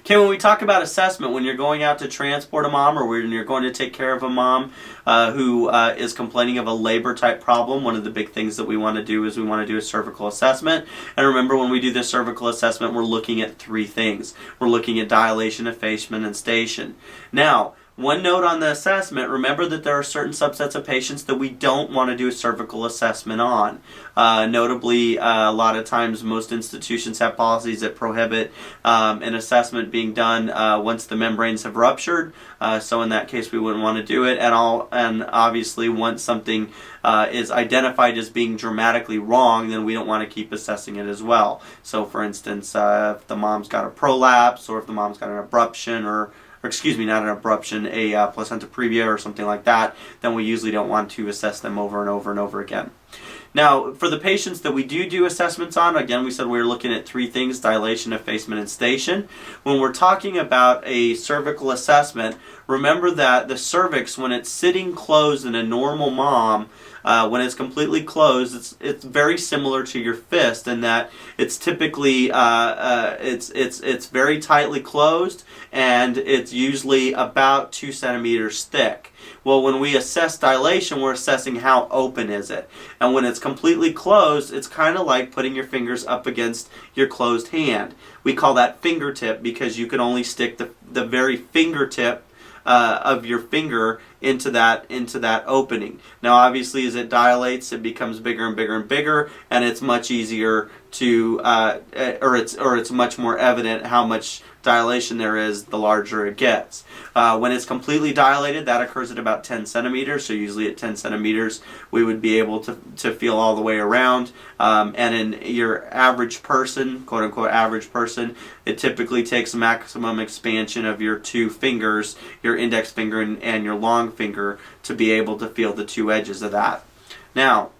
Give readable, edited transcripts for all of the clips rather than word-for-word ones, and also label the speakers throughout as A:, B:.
A: Okay, when we talk about assessment, when you're going out to transport a mom or when you're going to take care of a mom who is complaining of a labor type problem, one of the big things that we want to do is we want to do a cervical assessment. And remember, when we do this cervical assessment, we're looking at three things. We're looking at dilation, effacement, and station. Now, one note on the assessment, remember that there are certain subsets of patients that we don't want to do a cervical assessment on. Notably, a lot of times most institutions have policies that prohibit an assessment being done once the membranes have ruptured. So in that case, we wouldn't want to do it. And obviously, once something is identified as being dramatically wrong, then we don't want to keep assessing it as well. So for instance, if the mom's got a prolapse or if the mom's got an abruption or excuse me, not an abruption, a placenta previa or something like that, then we usually don't want to assess them over and over and over again. Now, for the patients that we do assessments on, again, we said we were looking at three things: dilation, effacement, and station. When we're talking about a cervical assessment, remember that the cervix, when it's sitting closed in a normal mom, when it's completely closed, it's very similar to your fist in that it's typically it's very tightly closed, and it's usually about 2 centimeters thick. Well, when we assess dilation, we're assessing how open is it. And when it's completely closed, it's kind of like putting your fingers up against your closed hand. We call that fingertip because you can only stick the very fingertip of your finger into that opening. Now, obviously, as it dilates, it becomes bigger and bigger and bigger, and it's much easier to, or it's much more evident how much dilation there is the larger it gets. When it's completely dilated, that occurs at about 10 centimeters. So usually at 10 centimeters, we would be able to feel all the way around. And in your average person, quote unquote average person, it typically takes maximum expansion of your two fingers, your index finger and your long finger, to be able to feel the two edges of that. Now,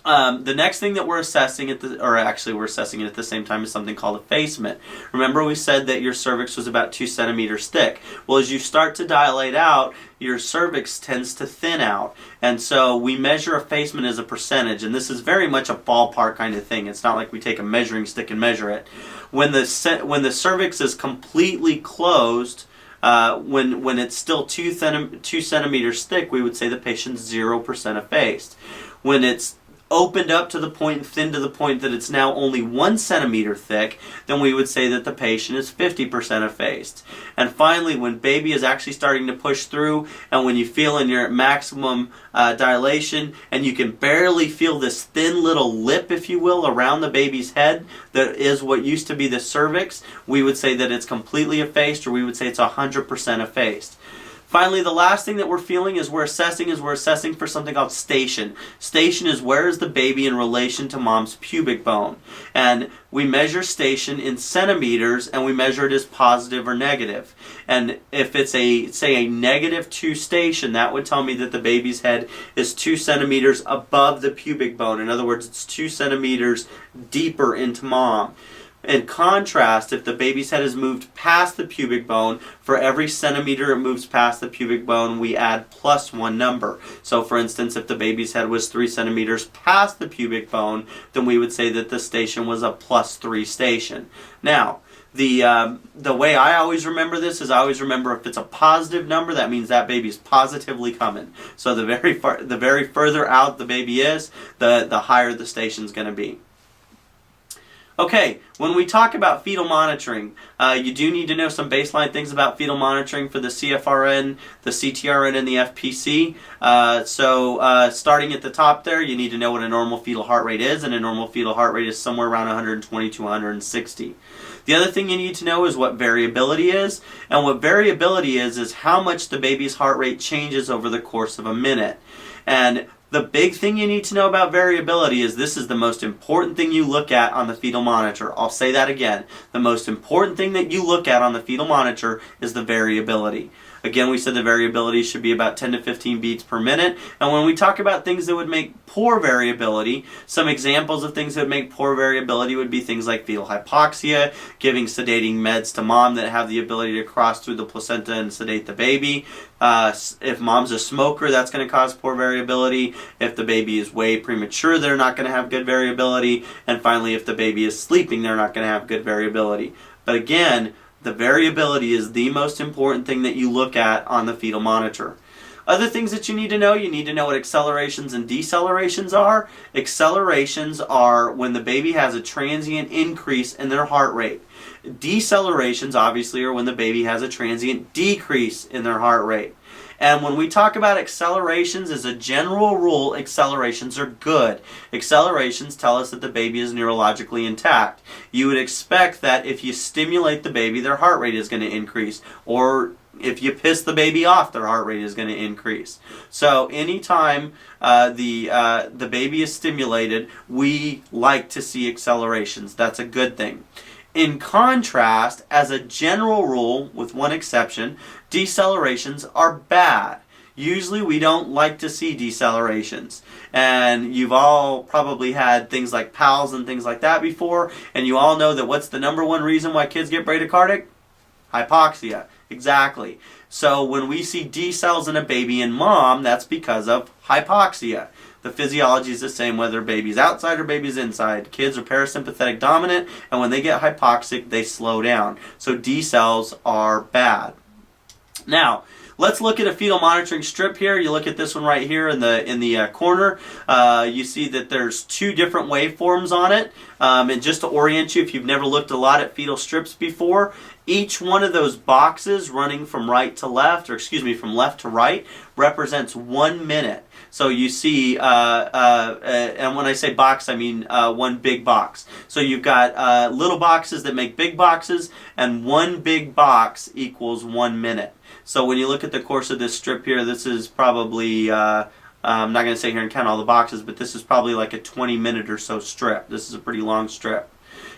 A: the next thing that we're assessing we're assessing it at the same time, is something called effacement. Remember, we said that your cervix was about 2 centimeters thick. Well, as you start to dilate out, your cervix tends to thin out. And so we measure effacement as a percentage, and this is very much a ballpark kind of thing. It's not like we take a measuring stick and measure it. When the cervix is completely closed, when it's still 2 centimeters thick, we would say the patient's 0% effaced. When it's opened up to the point, thin to the point that it's now only 1 centimeter thick, then we would say that the patient is 50% effaced. And finally, when baby is actually starting to push through, and when you feel in your maximum dilation, and you can barely feel this thin little lip, if you will, around the baby's head, that is what used to be the cervix, we would say that it's completely effaced, or we would say it's 100% effaced. Finally, the last thing that we're feeling is we're assessing for something called station. Station is where is the baby in relation to mom's pubic bone. And we measure station in centimeters, and we measure it as positive or negative. And if it's say a -2 station, that would tell me that the baby's head is 2 centimeters above the pubic bone. In other words, it's 2 centimeters deeper into mom. In contrast, if the baby's head is moved past the pubic bone, for every centimeter it moves past the pubic bone, we add +1 number. So for instance, if the baby's head was 3 centimeters past the pubic bone, then we would say that the station was a +3 station. Now, the way I always remember this is I always remember if it's a positive number, that means that baby's positively coming. So the very further out the baby is, the higher the station's going to be. Okay, when we talk about fetal monitoring, you do need to know some baseline things about fetal monitoring for the CFRN, the CTRN, and the FPC. Starting at the top there, you need to know what a normal fetal heart rate is, and a normal fetal heart rate is somewhere around 120 to 160. The other thing you need to know is what variability is, and what variability is how much the baby's heart rate changes over the course of a minute. And the big thing you need to know about variability is this is the most important thing you look at on the fetal monitor. I'll say that again. The most important thing that you look at on the fetal monitor is the variability. Again, we said the variability should be about 10 to 15 beats per minute. And when we talk about things that would make poor variability, some examples of things that would make poor variability would be things like fetal hypoxia, giving sedating meds to mom that have the ability to cross through the placenta and sedate the baby. If mom's a smoker, that's going to cause poor variability. If the baby is way premature, they're not going to have good variability. And finally, if the baby is sleeping, they're not going to have good variability. But again, The variability is the most important thing that you look at on the fetal monitor. Other things that you need to know what accelerations and decelerations are. Accelerations are when the baby has a transient increase in their heart rate. Decelerations, obviously, are when the baby has a transient decrease in their heart rate. And when we talk about accelerations, as a general rule, accelerations are good. Accelerations tell us that the baby is neurologically intact. You would expect that if you stimulate the baby, their heart rate is going to increase. Or if you piss the baby off, their heart rate is going to increase. So anytime the baby is stimulated, we like to see accelerations. That's a good thing. In contrast, as a general rule, with one exception, decelerations are bad. Usually we don't like to see decelerations. And you've all probably had things like PALS and things like that before, and you all know that what's the number one reason why kids get bradycardic? Hypoxia. Exactly. So when we see decels in a baby and mom, that's because of hypoxia. The physiology is the same whether baby's outside or baby's inside. Kids are parasympathetic dominant, and when they get hypoxic, they slow down. So decels are bad. Now, let's look at a fetal monitoring strip here. You look at this one right here in the corner. You see that there's two different waveforms on it. And just to orient you, if you've never looked a lot at fetal strips before, each one of those boxes running from right to left, or excuse me, from left to right, represents 1 minute. So you see, and when I say box, I mean one big box. So you've got little boxes that make big boxes, and one big box equals 1 minute. So when you look at the course of this strip here, this is probably, I'm not going to sit here and count all the boxes, but this is probably like a 20-minute or so strip. This is a pretty long strip.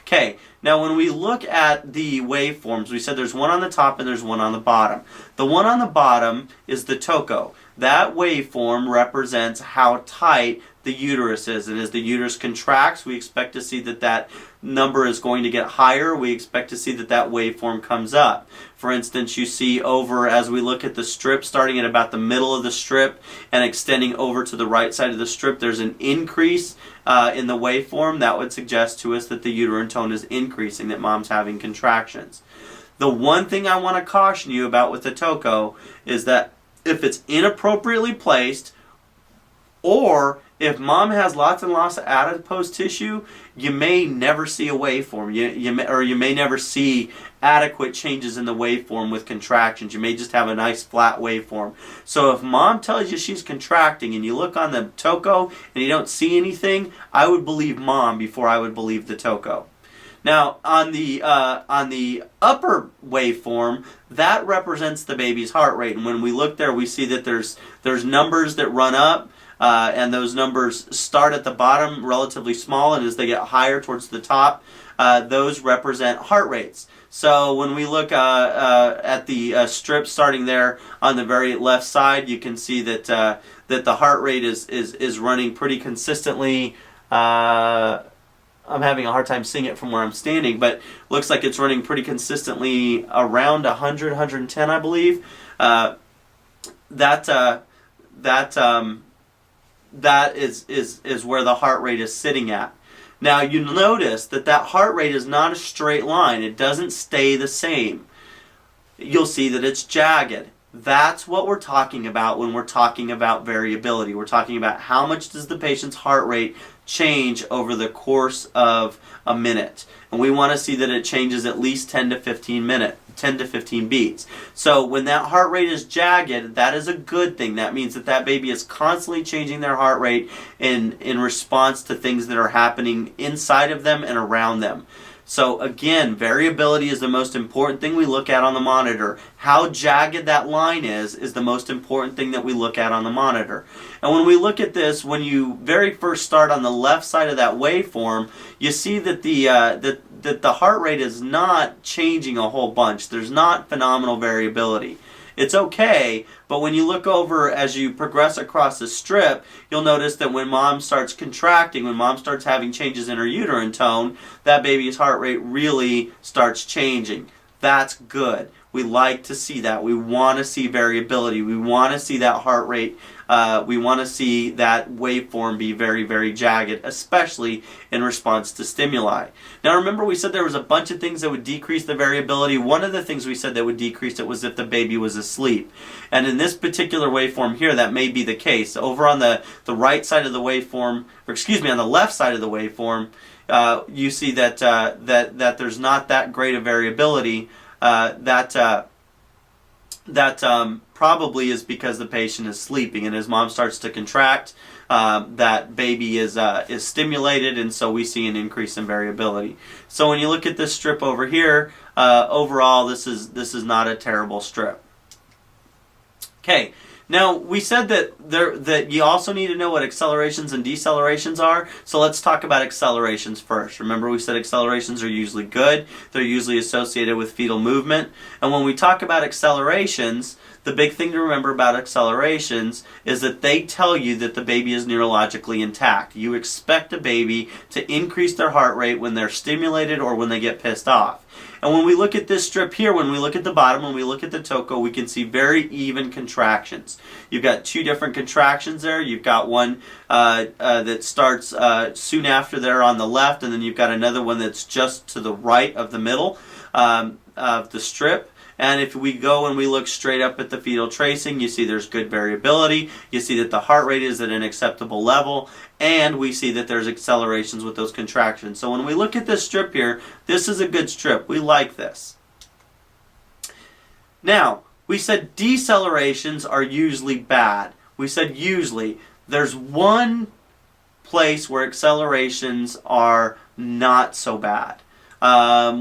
A: Okay, now when we look at the waveforms, we said there's one on the top and there's one on the bottom. The one on the bottom is the TOCO. That waveform represents how tight the uterus is, and as the uterus contracts, we expect to see that that number is going to get higher. We expect to see that that waveform comes up. For instance, you see over, as we look at the strip, starting at about the middle of the strip and extending over to the right side of the strip, there's an increase in the waveform. That would suggest to us that the uterine tone is increasing, that mom's having contractions. The one thing I want to caution you about with the TOCO is that if it's inappropriately placed, or if mom has lots and lots of adipose tissue, you may never see a waveform. You may never see adequate changes in the waveform with contractions. You may just have a nice flat waveform. So if mom tells you she's contracting and you look on the TOCO and you don't see anything, I would believe mom before I would believe the TOCO. Now, on the upper waveform, that represents the baby's heart rate. And when we look there, we see that there's numbers that run up, and those numbers start at the bottom relatively small, and as they get higher towards the top, those represent heart rates. So when we look at the strip starting there on the very left side, you can see that that the heart rate is running pretty consistently. I'm having a hard time seeing it from where I'm standing, but looks like it's running pretty consistently around 100, 110, I believe. That is where the heart rate is sitting at. Now you notice that heart rate is not a straight line. It doesn't stay the same. You'll see that it's jagged. That's what we're talking about when we're talking about variability. We're talking about how much does the patient's heart rate change over the course of a minute. And we want to see that it changes at least 10 to 15 beats. So when that heart rate is jagged, that is a good thing. That means that baby is constantly changing their heart rate in response to things that are happening inside of them and around them. So again, variability is the most important thing we look at on the monitor. How jagged that line is the most important thing that we look at on the monitor. And when we look at this, when you very first start on the left side of that waveform, you see that the heart rate is not changing a whole bunch. There's not phenomenal variability. It's okay, but when you look over as you progress across the strip, you'll notice that when mom starts contracting, when mom starts having changes in her uterine tone, that baby's heart rate really starts changing. That's good. We like to see that. We want to see variability. We want to see that heart rate. We want to see that waveform be very, very jagged, especially in response to stimuli. Now remember, we said there was a bunch of things that would decrease the variability. One of the things we said that would decrease it was if the baby was asleep. And in this particular waveform here, that may be the case. Over on the right side of the waveform, or excuse me, on the left side of the waveform, you see that, that there's not that great a variability. That probably is because the patient is sleeping, and as mom starts to contract, that baby is stimulated, and so we see an increase in variability. So when you look at this strip over here, overall this is not a terrible strip. Okay. Now, we said that you also need to know what accelerations and decelerations are, so let's talk about accelerations first. Remember, we said accelerations are usually good. They're usually associated with fetal movement. And when we talk about accelerations, the big thing to remember about accelerations is that they tell you that the baby is neurologically intact. You expect a baby to increase their heart rate when they're stimulated or when they get pissed off. And when we look at this strip here, when we look at the bottom, when we look at the TOCO, we can see very even contractions. You've got two different contractions there. You've got one that starts soon after there on the left, and then you've got another one that's just to the right of the middle of the strip. And if we go and we look straight up at the fetal tracing, you see there's good variability. You see that the heart rate is at an acceptable level, and we see that there's accelerations with those contractions. So when we look at this strip here, this is a good strip. We like this. Now, we said decelerations are usually bad. We said usually. There's one place where accelerations are not so bad.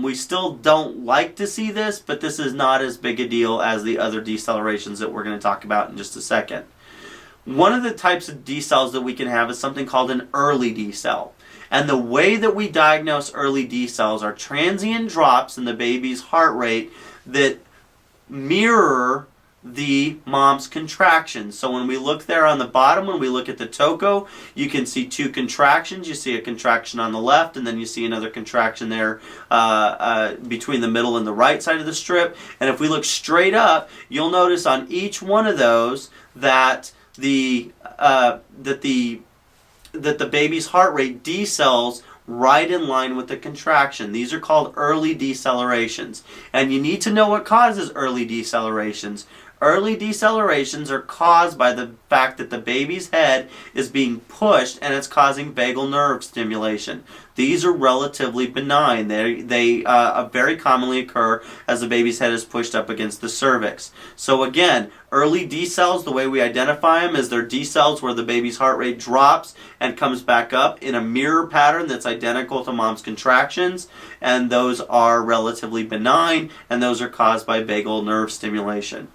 A: We still don't like to see this, but this is not as big a deal as the other decelerations that we're going to talk about in just a second. One of the types of decels that we can have is something called an early decel. And the way that we diagnose early decels are transient drops in the baby's heart rate that mirror the mom's contractions. So when we look there on the bottom, when we look at the TOCO, you can see two contractions. You see a contraction on the left, and then you see another contraction there between the middle and the right side of the strip. And if we look straight up, you'll notice on each one of those that the baby's heart rate decels right in line with the contraction. These are called early decelerations. And you need to know what causes early decelerations. Early decelerations are caused by the fact that the baby's head is being pushed and it's causing vagal nerve stimulation. These are relatively benign. They very commonly occur as the baby's head is pushed up against the cervix. So again, early decels, the way we identify them is they're decels where the baby's heart rate drops and comes back up in a mirror pattern that's identical to mom's contractions, and those are relatively benign, and those are caused by vagal nerve stimulation.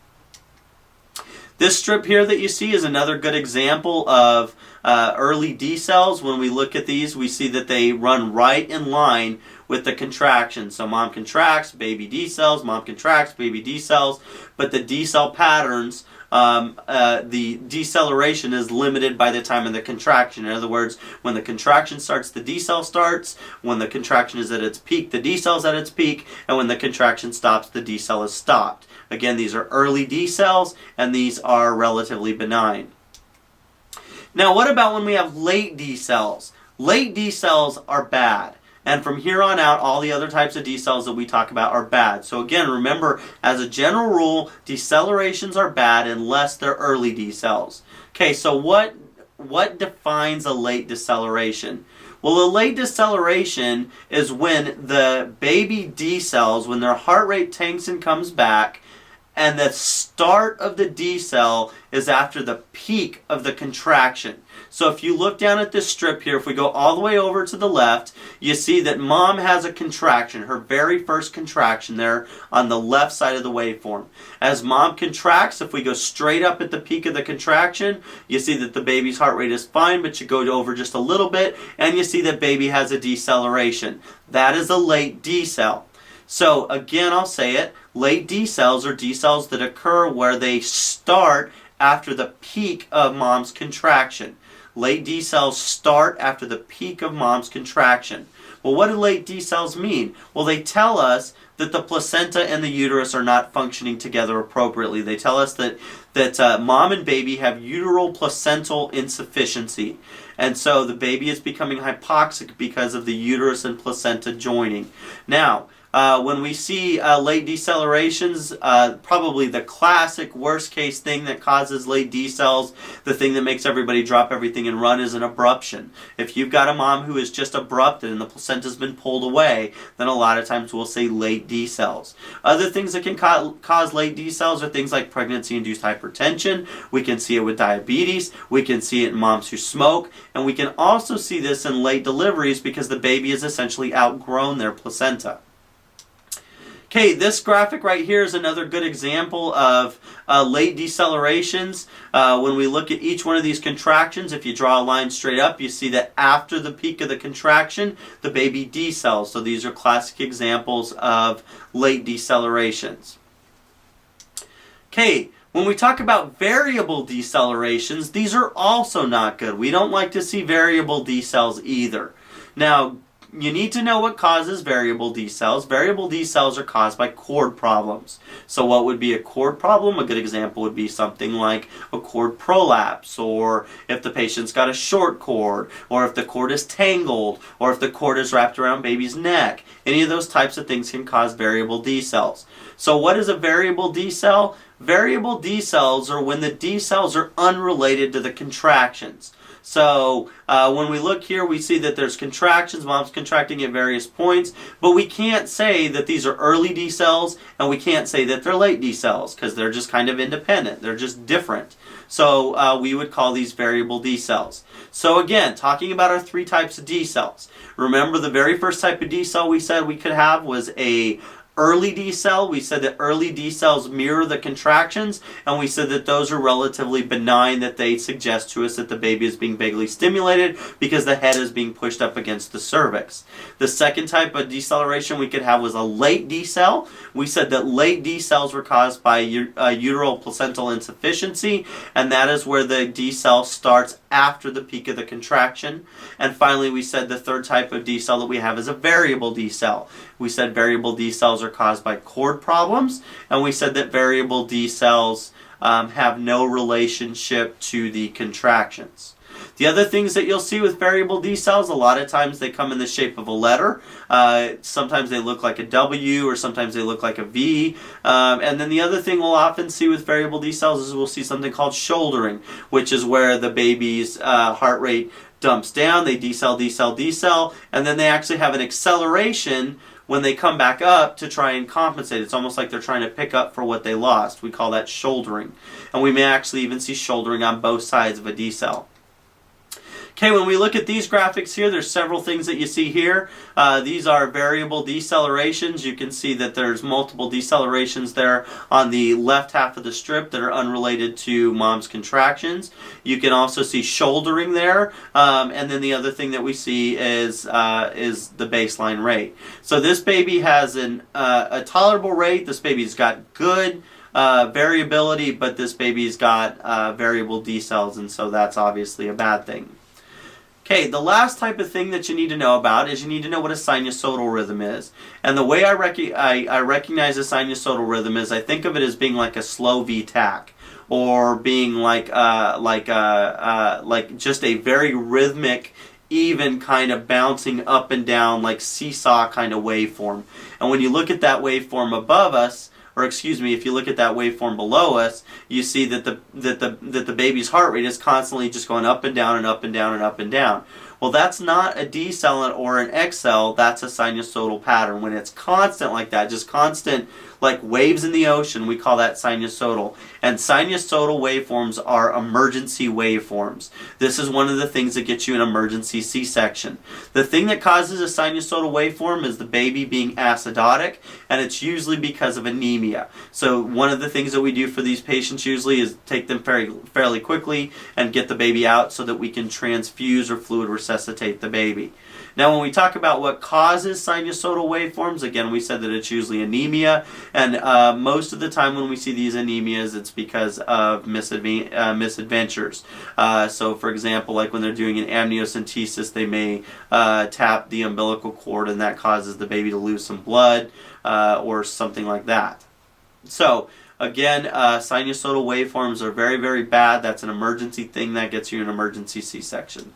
A: This strip here that you see is another good example of early decels. When we look at these, we see that they run right in line with the contraction. So mom contracts, baby decels, mom contracts, baby decels, but the decel patterns, the deceleration is limited by the time of the contraction. In other words, when the contraction starts, the decel starts. When the contraction is at its peak, the decel is at its peak. And when the contraction stops, the decel is stopped. Again, these are early decels, and these are relatively benign. Now, what about when we have late decels? Late decels are bad. And from here on out, all the other types of decels that we talk about are bad. So again, remember, as a general rule, decelerations are bad unless they're early decels. Okay, so what defines a late deceleration? Well, a late deceleration is when the baby decels, when their heart rate tanks and comes back, and the start of the decel is after the peak of the contraction. So if you look down at this strip here, if we go all the way over to the left, you see that mom has a contraction, her very first contraction there on the left side of the waveform. As mom contracts, if we go straight up at the peak of the contraction, you see that the baby's heart rate is fine, but you go over just a little bit, and you see that baby has a deceleration. That is a late decel. So again, I'll say it, late decels are decels that occur where they start after the peak of mom's contraction. Late decels start after the peak of mom's contraction. Well, what do late decels mean? Well, they tell us that the placenta and the uterus are not functioning together appropriately. They tell us that mom and baby have uteral placental insufficiency. And so the baby is becoming hypoxic because of the uterus and placenta joining. Now, when we see late decelerations, probably the classic worst case thing that causes late decels, the thing that makes everybody drop everything and run, is an abruption. If you've got a mom who is just abrupted and the placenta's been pulled away, then a lot of times we'll say late decels. Other things that can cause late decels are things like pregnancy-induced hypertension. We can see it with diabetes. We can see it in moms who smoke. And we can also see this in late deliveries because the baby has essentially outgrown their placenta. Okay, this graphic right here is another good example of late decelerations. When we look at each one of these contractions, if you draw a line straight up, you see that after the peak of the contraction, the baby decels. So these are classic examples of late decelerations. Okay, when we talk about variable decelerations, these are also not good. We don't like to see variable decels either. Now, you need to know what causes variable decels. Variable decels are caused by cord problems. So what would be a cord problem? A good example would be something like a cord prolapse, or if the patient's got a short cord, or if the cord is tangled, or if the cord is wrapped around baby's neck. Any of those types of things can cause variable decels. So what is a variable decel? Variable decels are when the decels are unrelated to the contractions. So when we look here, we see that there's contractions, mom's contracting at various points, but we can't say that these are early decels, and we can't say that they're late decels, because they're just kind of independent. They're just different. So we would call these variable decels. So again, talking about our three types of decels. Remember, the very first type of decel we said we could have was a early decel. We said that early decels mirror the contractions, and we said that those are relatively benign, that they suggest to us that the baby is being vaguely stimulated because the head is being pushed up against the cervix. The second type of deceleration we could have was a late decel. We said that late decels were caused by uteral placental insufficiency, and that is where the decel starts after the peak of the contraction. And finally, we said the third type of decel that we have is a variable decel. We said variable decels are caused by cord problems, and we said that variable decels have no relationship to the contractions. The other things that you'll see with variable decels, a lot of times they come in the shape of a letter. Sometimes they look like a W, or sometimes they look like a V. And then the other thing we'll often see with variable decels is we'll see something called shouldering, which is where the baby's heart rate dumps down, they decel, and then they actually have an acceleration when they come back up to try and compensate. It's almost like they're trying to pick up for what they lost. We call that shouldering. And we may actually even see shouldering on both sides of a decel. Okay, when we look at these graphics here, there's several things that you see here. These are variable decelerations. You can see that there's multiple decelerations there on the left half of the strip that are unrelated to mom's contractions. You can also see shouldering there, and then the other thing that we see is the baseline rate. So this baby has a tolerable rate. This baby's got good variability, but this baby's got variable decels, and so that's obviously a bad thing. Okay, the last type of thing that you need to know about is you need to know what a sinusoidal rhythm is. And the way I recognize a sinusoidal rhythm is I think of it as being like a slow V-tach, or being like just a very rhythmic, even kind of bouncing up and down, like seesaw kind of waveform. And when you look at that waveform above us, or excuse me, if you look at that waveform below us, you see that the baby's heart rate is constantly just going up and down and up and down and up and down. Well, that's not a decel or an XL, that's a sinusoidal pattern. When it's constant like that, just constant, like waves in the ocean, we call that sinusoidal. And sinusoidal waveforms are emergency waveforms. This is one of the things that gets you an emergency C-section. The thing that causes a sinusoidal waveform is the baby being acidotic, and it's usually because of anemia. So one of the things that we do for these patients usually is take them fairly quickly and get the baby out so that we can transfuse or fluid resuscitate the baby. Now, when we talk about what causes sinusoidal waveforms, again, we said that it's usually anemia, and most of the time when we see these anemias, it's because of misadventures. So, for example, like when they're doing an amniocentesis, they may tap the umbilical cord, and that causes the baby to lose some blood or something like that. So, again, sinusoidal waveforms are very, very bad. That's an emergency thing that gets you an emergency C-section.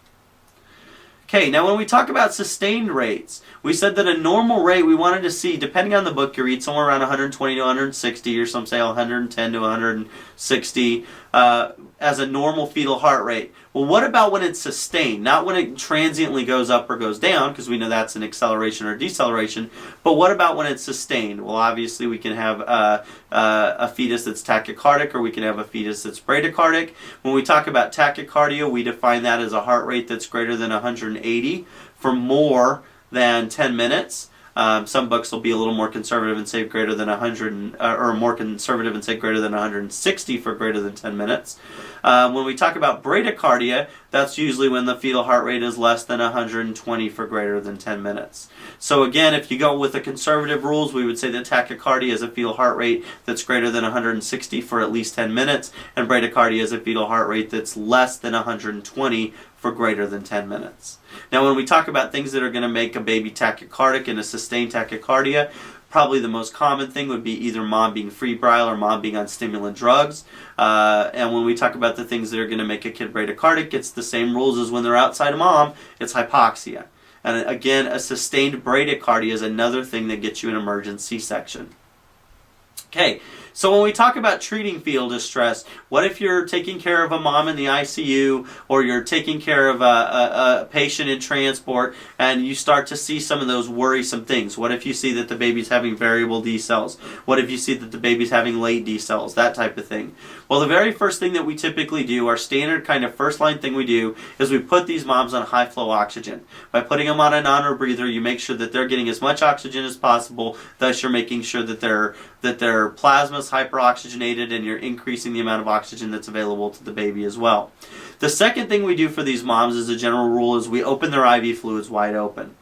A: Okay, now when we talk about sustained rates, we said that a normal rate we wanted to see, depending on the book you read, somewhere around 120 to 160, or some say 110 to 160, as a normal fetal heart rate. Well, what about when it's sustained? Not when it transiently goes up or goes down, because we know that's an acceleration or deceleration, but what about when it's sustained? Well, obviously we can have a fetus that's tachycardic, or we can have a fetus that's bradycardic. When we talk about tachycardia, we define that as a heart rate that's greater than 180 for more than 10 minutes. Some books will be a little more conservative and say greater than 100, or more conservative and say greater than 160 for greater than 10 minutes. When we talk about bradycardia, that's usually when the fetal heart rate is less than 120 for greater than 10 minutes. So again, if you go with the conservative rules, we would say that tachycardia is a fetal heart rate that's greater than 160 for at least 10 minutes, and bradycardia is a fetal heart rate that's less than 120 for greater than 10 minutes. Now, when we talk about things that are going to make a baby tachycardic and a sustained tachycardia, probably the most common thing would be either mom being febrile or mom being on stimulant drugs. And when we talk about the things that are going to make a kid bradycardic, it's the same rules as when they're outside of mom. It's hypoxia. And again, a sustained bradycardia is another thing that gets you an emergency C-section. Okay, so when we talk about treating fetal distress, what if you're taking care of a mom in the ICU, or you're taking care of a patient in transport, and you start to see some of those worrisome things? What if you see that the baby's having variable D cells? What if you see that the baby's having late D cells? That type of thing. Well, the very first thing that we typically do, our standard kind of first line thing we do, is we put these moms on high flow oxygen. By putting them on a non-rebreather, you make sure that they're getting as much oxygen as possible, thus you're making sure that their plasma is hyperoxygenated, and you're increasing the amount of oxygen that's available to the baby as well. The second thing we do for these moms, as a general rule, is we open their IV fluids wide open.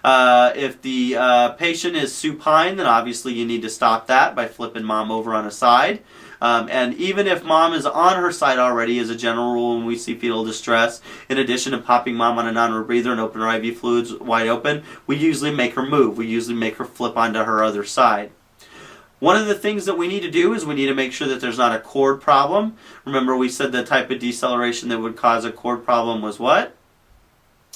A: If the patient is supine, then obviously you need to stop that by flipping mom over on a side. And even if mom is on her side already, as a general rule, when we see fetal distress, in addition to popping mom on a non-rebreather and open her IV fluids wide open, we usually make her move. We usually make her flip onto her other side. One of the things that we need to do is we need to make sure that there's not a cord problem. Remember, we said the type of deceleration that would cause a cord problem was what?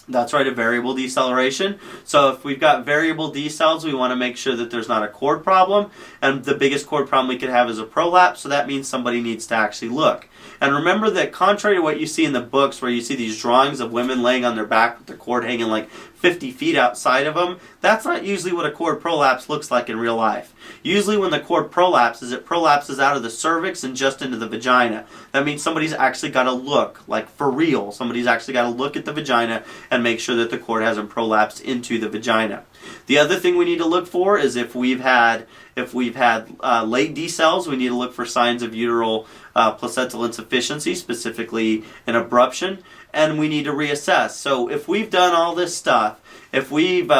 A: That's right, a variable deceleration. So if we've got variable decels, we want to make sure that there's not a cord problem. And the biggest cord problem we could have is a prolapse, so that means somebody needs to actually look. And remember that contrary to what you see in the books, where you see these drawings of women laying on their back with the cord hanging like 50 feet outside of them, that's not usually what a cord prolapse looks like in real life. Usually when the cord prolapses, it prolapses out of the cervix and just into the vagina. That means somebody's actually got to look, like for real. Somebody's actually got to look at the vagina and make sure that the cord hasn't prolapsed into the vagina. The other thing we need to look for is if we've had late decels, we need to look for signs of uteral placental insufficiency, specifically an abruption, and we need to reassess. So if we've done all this stuff, if we've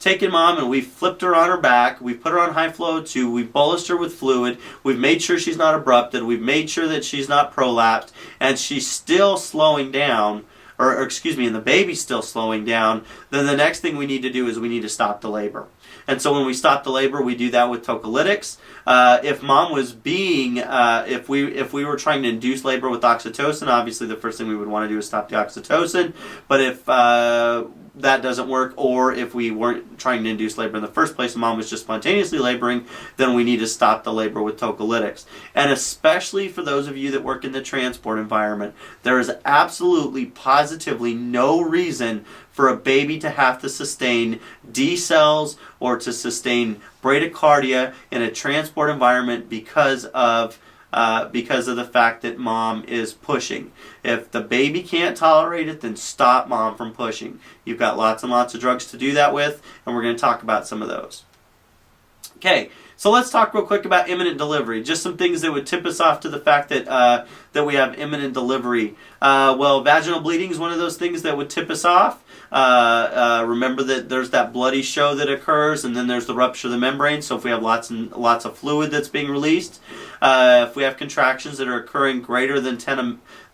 A: taken mom and we've flipped her on her back, we've put her on high flow O2, we've bolused her with fluid, we've made sure she's not abrupted, we've made sure that she's not prolapsed, and she's still slowing down, and the baby's still slowing down, then the next thing we need to do is we need to stop the labor. And so when we stop the labor, we do that with tocolytics. If mom was being, if we were trying to induce labor with oxytocin, obviously the first thing we would want to do is stop the oxytocin. But if that doesn't work, or if we weren't trying to induce labor in the first place and mom was just spontaneously laboring, then we need to stop the labor with tocolytics. And especially for those of you that work in the transport environment, there is absolutely, positively no reason for a baby to have to sustain decels or to sustain bradycardia in a transport environment because of the fact that mom is pushing. If the baby can't tolerate it, then stop mom from pushing. You've got lots and lots of drugs to do that with, and we're going to talk about some of those. Okay, So let's talk real quick about imminent delivery. Just some things that would tip us off to the fact that that we have imminent delivery. Well, vaginal bleeding is one of those things that would tip us off. Remember that there's that bloody show that occurs, and then there's the rupture of the membrane. So if we have lots and lots of fluid that's being released, if we have contractions that are occurring greater than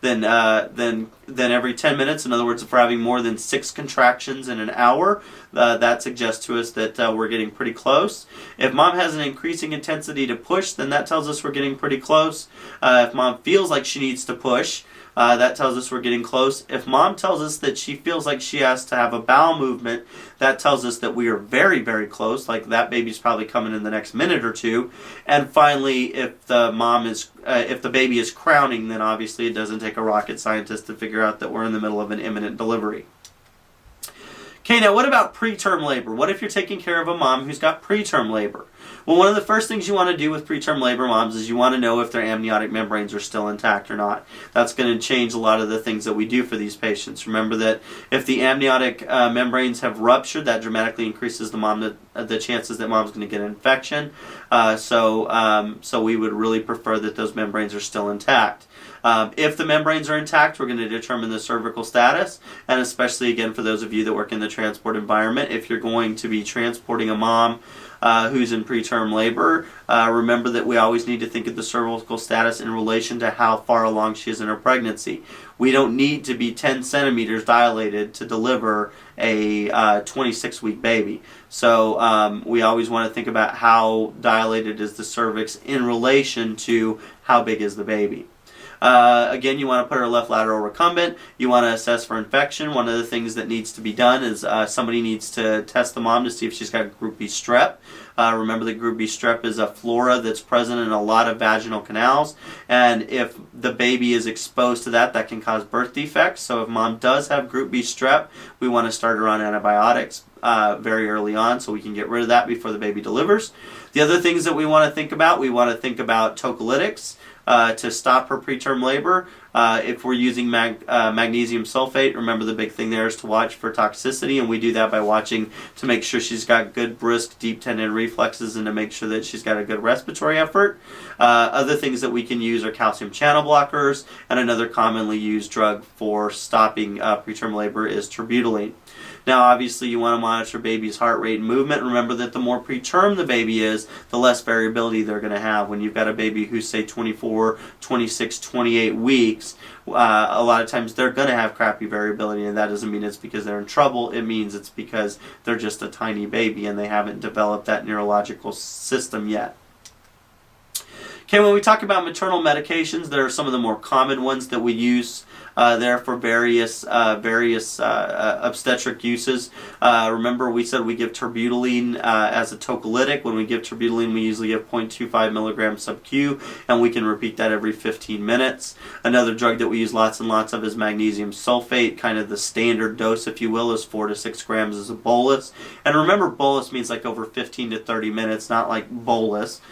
A: every 10 minutes, in other words, if we're having more than 6 contractions in an hour, that suggests to us that we're getting pretty close. If mom has an increasing intensity to push, then that tells us we're getting pretty close. If mom feels like she needs to push, that tells us we're getting close. If mom tells us that she feels like she has to have a bowel movement, that tells us that we are very, very close, like that baby's probably coming in the next minute or two. And finally, if the baby is crowning, then obviously it doesn't take a rocket scientist to figure out that we're in the middle of an imminent delivery. Okay, now what about preterm labor? What if you're taking care of a mom who's got preterm labor? Well, one of the first things you want to do with preterm labor moms is you want to know if their amniotic membranes are still intact or not. That's going to change a lot of the things that we do for these patients. Remember that if the amniotic membranes have ruptured, that dramatically increases the chances that mom's going to get an infection. So we would really prefer that those membranes are still intact. If the membranes are intact, we're going to determine the cervical status, and especially, again, for those of you that work in the transport environment, if you're going to be transporting a mom who's in preterm labor, remember that we always need to think of the cervical status in relation to how far along she is in her pregnancy. We don't need to be 10 centimeters dilated to deliver a 26-week baby. So we always want to think about how dilated is the cervix in relation to how big is the baby. Again, you want to put her left lateral recumbent. You want to assess for infection. One of the things that needs to be done is somebody needs to test the mom to see if she's got Group B strep. Remember that Group B strep is a flora that's present in a lot of vaginal canals, and if the baby is exposed to that, that can cause birth defects. So if mom does have Group B strep, we want to start her on antibiotics very early on so we can get rid of that before the baby delivers. The other things that we want to think about tocolytics. To stop her preterm labor. If we're using magnesium sulfate, remember the big thing there is to watch for toxicity, and we do that by watching to make sure she's got good, brisk, deep tendon reflexes and to make sure that she's got a good respiratory effort. Other things that we can use are calcium channel blockers, and another commonly used drug for stopping preterm labor is terbutaline. Now, obviously, you want to monitor baby's heart rate and movement. Remember that the more preterm the baby is, the less variability they're going to have. When you've got a baby who's, say, 24, 26, 28 weeks, a lot of times they're going to have crappy variability, and that doesn't mean it's because they're in trouble. It means it's because they're just a tiny baby and they haven't developed that neurological system yet. Okay, when we talk about maternal medications, there are some of the more common ones that we use there for various obstetric uses. Remember, we said we give terbutaline as a tocolytic. When we give terbutaline, we usually give 0.25 milligrams sub-Q, and we can repeat that every 15 minutes. Another drug that we use lots and lots of is magnesium sulfate. Kind of the standard dose, if you will, is 4 to 6 grams as a bolus. And remember, bolus means like over 15 to 30 minutes, not like bolus.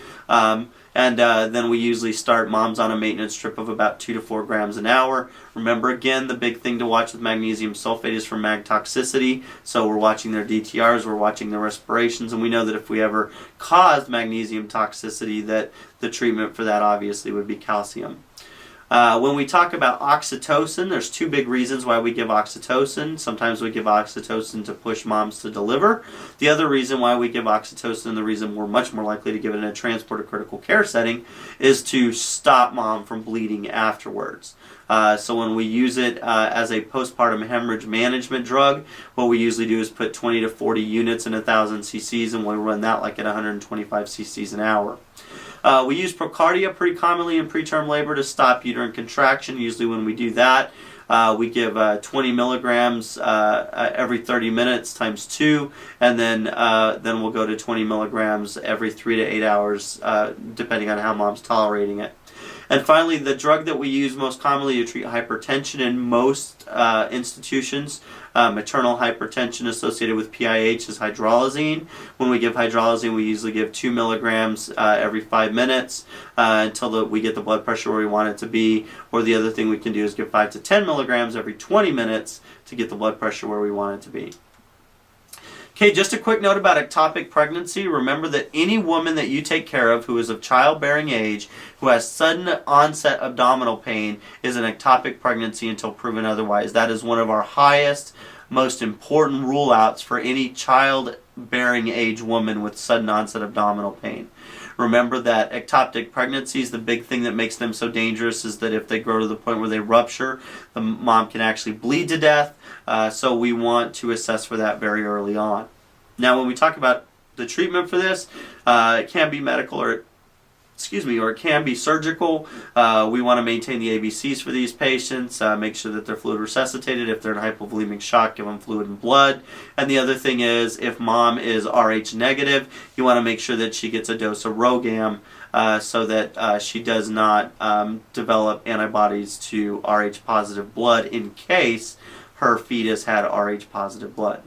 A: And then we usually start moms on a maintenance strip of about 2 to 4 grams an hour. Remember, again, the big thing to watch with magnesium sulfate is for mag toxicity. So we're watching their DTRs, we're watching their respirations, and we know that if we ever caused magnesium toxicity, that the treatment for that obviously would be calcium. When we talk about oxytocin, there's 2 big reasons why we give oxytocin. Sometimes we give oxytocin to push moms to deliver. The other reason why we give oxytocin, and the reason we're much more likely to give it in a transport or critical care setting, is to stop mom from bleeding afterwards. So when we use it as a postpartum hemorrhage management drug, what we usually do is put 20 to 40 units in 1,000 cc's, and we run that like at 125 cc's an hour. We use Procardia pretty commonly in preterm labor to stop uterine contraction. Usually when we do that, we give 20 milligrams every 30 minutes times 2, and then we'll go to 20 milligrams every 3 to 8 hours, depending on how mom's tolerating it. And finally, the drug that we use most commonly to treat hypertension in most institutions, maternal hypertension associated with PIH, is hydralazine. When we give hydralazine, we usually give 2 milligrams every 5 minutes until we get the blood pressure where we want it to be. Or the other thing we can do is give 5 to 10 milligrams every 20 minutes to get the blood pressure where we want it to be. Okay, just a quick note about ectopic pregnancy. Remember that any woman that you take care of who is of childbearing age, who has sudden onset abdominal pain, is an ectopic pregnancy until proven otherwise. That is one of our highest, most important rule outs for any childbearing age woman with sudden onset abdominal pain. Remember that ectopic pregnancies, the big thing that makes them so dangerous is that if they grow to the point where they rupture, the mom can actually bleed to death. So we want to assess for that very early on. Now, when we talk about the treatment for this, it can be medical or it can be surgical. We want to maintain the ABCs for these patients, make sure that they're fluid resuscitated. If they're in hypovolemic shock, give them fluid and blood. And the other thing is, if mom is Rh negative, you want to make sure that she gets a dose of RhoGAM so that she does not develop antibodies to Rh positive blood in case her fetus had Rh positive blood.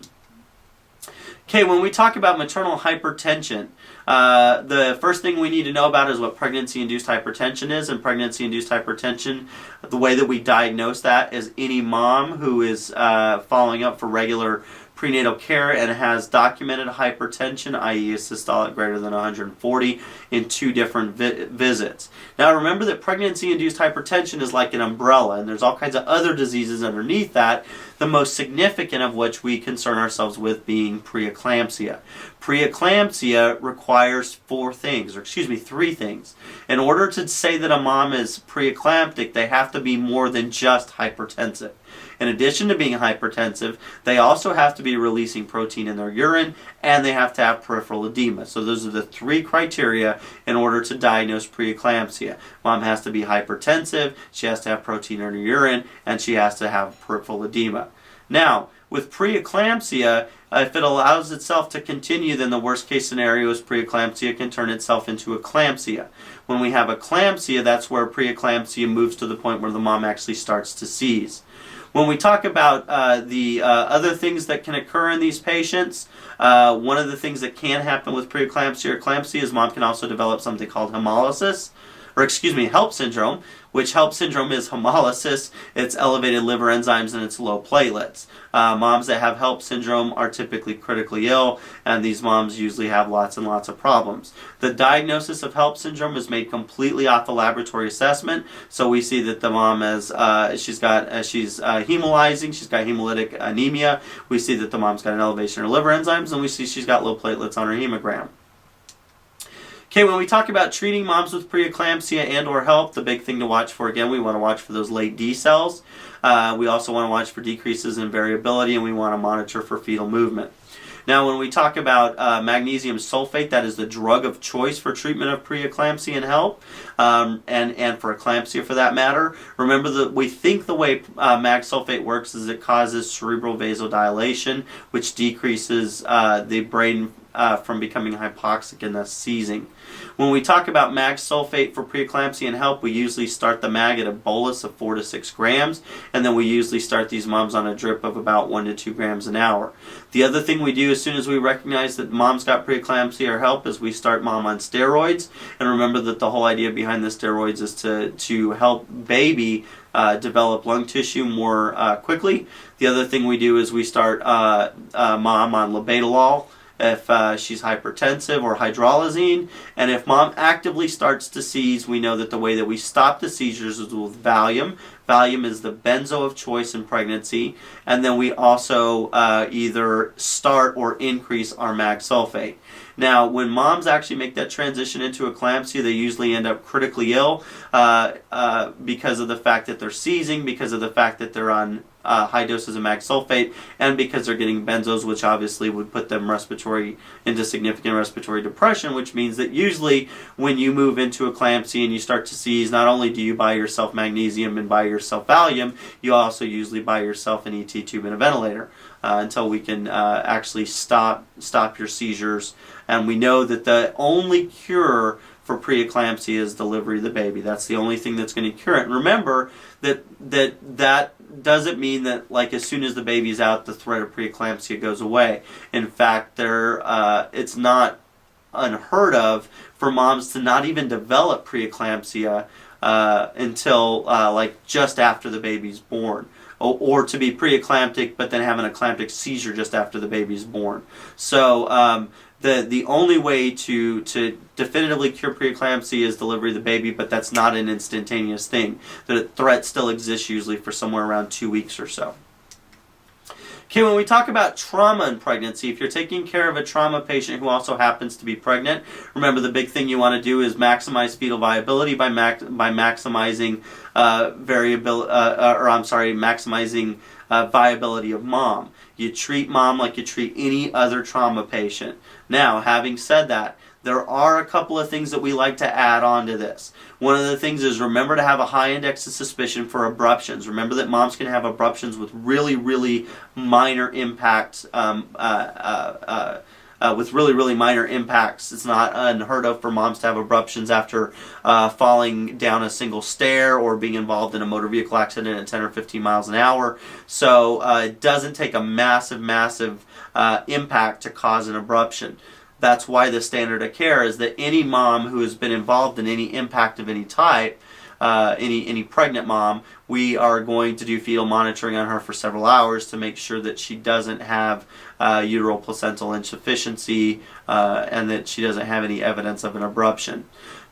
A: Okay, when we talk about maternal hypertension, the first thing we need to know about is what pregnancy-induced hypertension is. And pregnancy-induced hypertension, the way that we diagnose that is any mom who is following up for regular prenatal care and has documented hypertension, i.e. a systolic greater than 140, in 2 different visits. Now remember that pregnancy-induced hypertension is like an umbrella, and there's all kinds of other diseases underneath that, the most significant of which we concern ourselves with being preeclampsia. Preeclampsia requires 3 things. In order to say that a mom is preeclamptic, they have to be more than just hypertensive. In addition to being hypertensive, they also have to be releasing protein in their urine, and they have to have peripheral edema. So those are the 3 criteria in order to diagnose preeclampsia. Mom has to be hypertensive, she has to have protein in her urine, and she has to have peripheral edema. Now, with preeclampsia, if it allows itself to continue, then the worst case scenario is preeclampsia can turn itself into eclampsia. When we have eclampsia, that's where preeclampsia moves to the point where the mom actually starts to seize. When we talk about the other things that can occur in these patients, one of the things that can happen with preeclampsia or eclampsia is mom can also develop something called HELLP syndrome, which HELLP syndrome is hemolysis, it's elevated liver enzymes, and it's low platelets. Moms that have HELLP syndrome are typically critically ill, and these moms usually have lots and lots of problems. The diagnosis of HELLP syndrome is made completely off the laboratory assessment, so we see that the mom she's hemolyzing, she's got hemolytic anemia, we see that the mom's got an elevation in her liver enzymes, and we see she's got low platelets on her hemogram. Okay, when we talk about treating moms with preeclampsia and or HELLP, the big thing to watch for, again, we want to watch for those late D cells. We also want to watch for decreases in variability, and we want to monitor for fetal movement. Now, when we talk about magnesium sulfate, that is the drug of choice for treatment of preeclampsia and HELLP, and for eclampsia for that matter. Remember that we think the way mag sulfate works is it causes cerebral vasodilation, which decreases the brain from becoming hypoxic and thus seizing. When we talk about mag sulfate for preeclampsia and HELLP, we usually start the mag at a bolus of 4 to 6 grams, and then we usually start these moms on a drip of about 1 to 2 grams an hour. The other thing we do as soon as we recognize that mom's got preeclampsia or HELLP is we start mom on steroids, and remember that the whole idea behind the steroids is to help baby develop lung tissue more quickly. The other thing we do is we start mom on labetalol if she's hypertensive, or hydralazine. And if mom actively starts to seize, we know that the way that we stop the seizures is with Valium. Valium is the benzo of choice in pregnancy. And then we also either start or increase our mag sulfate. Now, when moms actually make that transition into eclampsia, they usually end up critically ill because of the fact that they're seizing, because of the fact that they're on high doses of mag sulfate, and because they're getting benzos, which obviously would put them into significant respiratory depression, which means that usually when you move into eclampsia and you start to seize, not only do you buy yourself magnesium and buy yourself Valium, you also usually buy yourself an ET tube and a ventilator until we can actually stop your seizures. And we know that the only cure for preeclampsia is delivery of the baby. That's the only thing that's going to cure it. And remember that doesn't mean that like as soon as the baby's out, the threat of preeclampsia goes away. In fact, it's not unheard of for moms to not even develop preeclampsia until like just after the baby's born. or to be preeclamptic but then have an eclamptic seizure just after the baby's born. So the only way to definitively cure preeclampsia is delivery of the baby, but that's not an instantaneous thing. The threat still exists usually for somewhere around 2 weeks or so. Okay, when we talk about trauma in pregnancy, if you're taking care of a trauma patient who also happens to be pregnant, remember the big thing you want to do is maximize fetal viability by maximizing maximizing viability of mom. You treat mom like you treat any other trauma patient. Now, having said that, there are a couple of things that we like to add on to this. One of the things is remember to have a high index of suspicion for abruptions. Remember that moms can have abruptions with really, really minor impacts. With really, really minor impacts. It's not unheard of for moms to have abruptions after falling down a single stair or being involved in a motor vehicle accident at 10 or 15 miles an hour. So it doesn't take a massive, massive impact to cause an abruption. That's why the standard of care is that any mom who has been involved in any impact of any type, any pregnant mom, we are going to do fetal monitoring on her for several hours to make sure that she doesn't have uterine placental insufficiency and that she doesn't have any evidence of an abruption.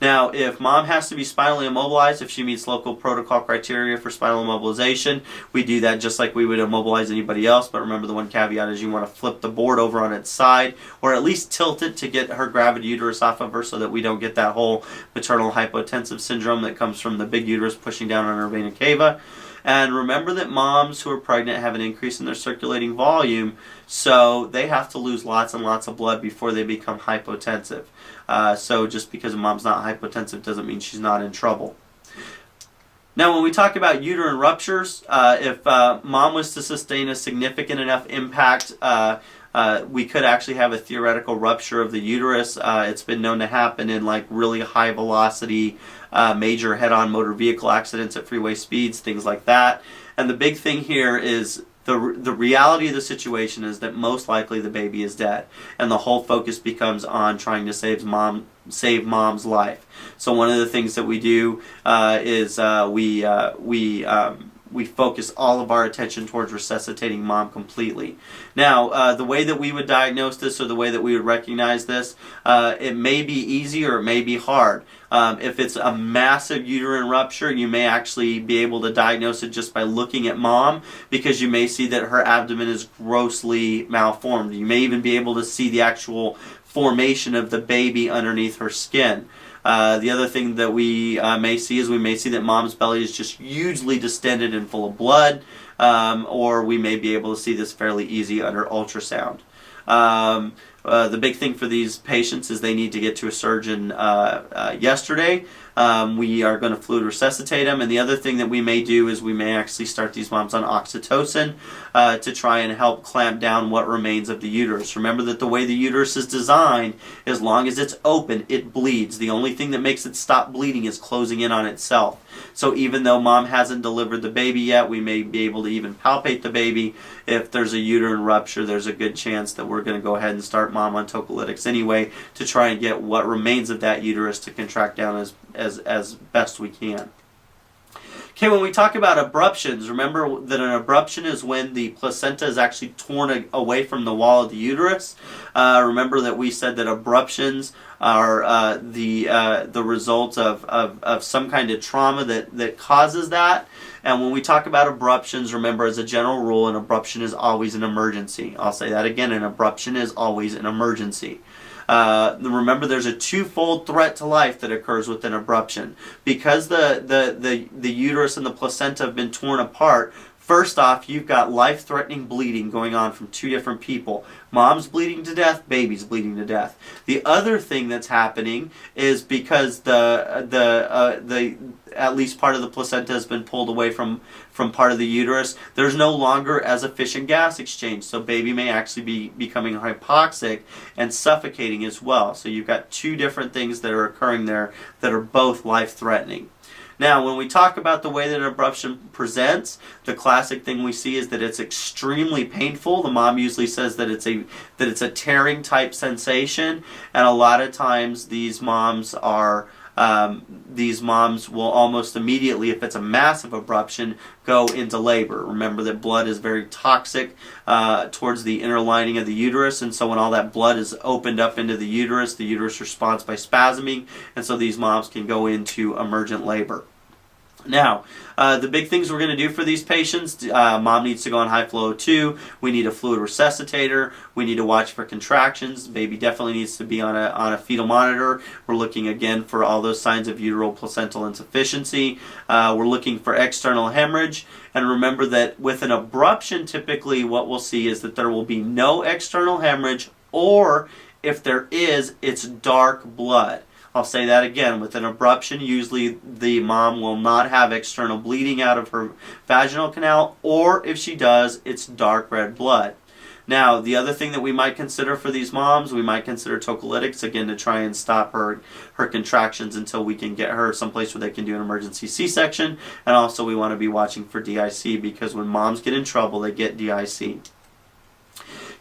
A: Now, if mom has to be spinally immobilized, if she meets local protocol criteria for spinal immobilization, we do that just like we would immobilize anybody else. But remember, the one caveat is you want to flip the board over on its side, or at least tilt it to get her gravid uterus off of her so that we don't get that whole maternal hypotensive syndrome that comes from the big uterus pushing down on her vena cava. And remember that moms who are pregnant have an increase in their circulating volume, so they have to lose lots and lots of blood before they become hypotensive. So just because a mom's not hypotensive doesn't mean she's not in trouble. Now, when we talk about uterine ruptures, if mom was to sustain a significant enough impact, we could actually have a theoretical rupture of the uterus. It's been known to happen in like really high velocity major head-on motor vehicle accidents at freeway speeds, things like that. And the big thing here is the reality of the situation is that most likely the baby is dead, and the whole focus becomes on trying to save mom's life. So one of the things that we do is we focus all of our attention towards resuscitating mom completely. Now, the way that we would diagnose this or the way that we would recognize this, it may be easy or it may be hard. If it's a massive uterine rupture, you may actually be able to diagnose it just by looking at mom, because you may see that her abdomen is grossly malformed. You may even be able to see the actual formation of the baby underneath her skin. The other thing that we may see is we may see that mom's belly is just hugely distended and full of blood, or we may be able to see this fairly easy under ultrasound. The big thing for these patients is they need to get to a surgeon yesterday. We are going to fluid resuscitate them, and the other thing that we may do is we may actually start these moms on oxytocin to try and help clamp down what remains of the uterus. Remember that the way the uterus is designed, as long as it's open, it bleeds. The only thing that makes it stop bleeding is closing in on itself. So even though mom hasn't delivered the baby yet, we may be able to even palpate the baby. If there's a uterine rupture, there's a good chance that we're going to go ahead and start mom on tocolytics anyway to try and get what remains of that uterus to contract down as best we can. Okay, when we talk about abruptions, remember that an abruption is when the placenta is actually torn away from the wall of the uterus. Remember that we said that abruptions are the result of some kind of trauma that causes that. And when we talk about abruptions, remember, as a general rule, an abruption is always an emergency. I'll say that again, an abruption is always an emergency. Remember, there's a twofold threat to life that occurs with an abruption. Because the uterus and the placenta have been torn apart, first off, you've got life-threatening bleeding going on from two different people. Mom's bleeding to death, baby's bleeding to death. The other thing that's happening is because the at least part of the placenta has been pulled away from part of the uterus, there's no longer as efficient gas exchange. So baby may actually be becoming hypoxic and suffocating as well. So you've got two different things that are occurring there that are both life-threatening. Now, when we talk about the way that an abruption presents, the classic thing we see is that it's extremely painful. The mom usually says that it's a tearing type sensation, and a lot of times these moms are these moms will almost immediately, if it's a massive abruption, go into labor. Remember that blood is very toxic towards the inner lining of the uterus, and so when all that blood is opened up into the uterus responds by spasming, and so these moms can go into emergent labor. Now, the big things we're going to do for these patients, mom needs to go on high flow O2, we need a fluid resuscitator, we need to watch for contractions, the baby definitely needs to be on a fetal monitor, we're looking again for all those signs of uteral placental insufficiency, we're looking for external hemorrhage, and remember that with an abruption typically what we'll see is that there will be no external hemorrhage, or if there is, it's dark blood. I'll say that again, with an abruption, usually the mom will not have external bleeding out of her vaginal canal, or if she does, it's dark red blood. Now, the other thing that we might consider for these moms, we might consider tocolytics, again, to try and stop her contractions until we can get her someplace where they can do an emergency C-section, and also we want to be watching for DIC, because when moms get in trouble, they get DIC.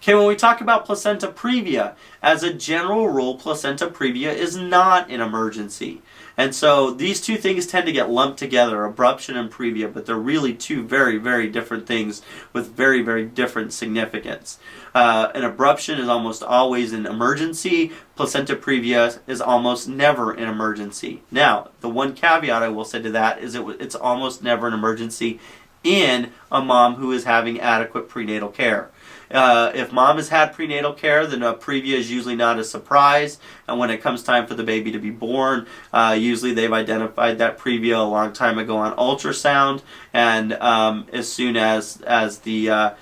A: Okay, when we talk about placenta previa, as a general rule, placenta previa is not an emergency. And so these two things tend to get lumped together, abruption and previa, but they're really two very, very different things with very, very different significance. An abruption is almost always an emergency. Placenta previa is almost never an emergency. Now, the one caveat I will say to that is it's almost never an emergency in a mom who is having adequate prenatal care. If mom has had prenatal care, then a previa is usually not a surprise. And when it comes time for the baby to be born, usually they've identified that previa a long time ago on ultrasound. And as soon as the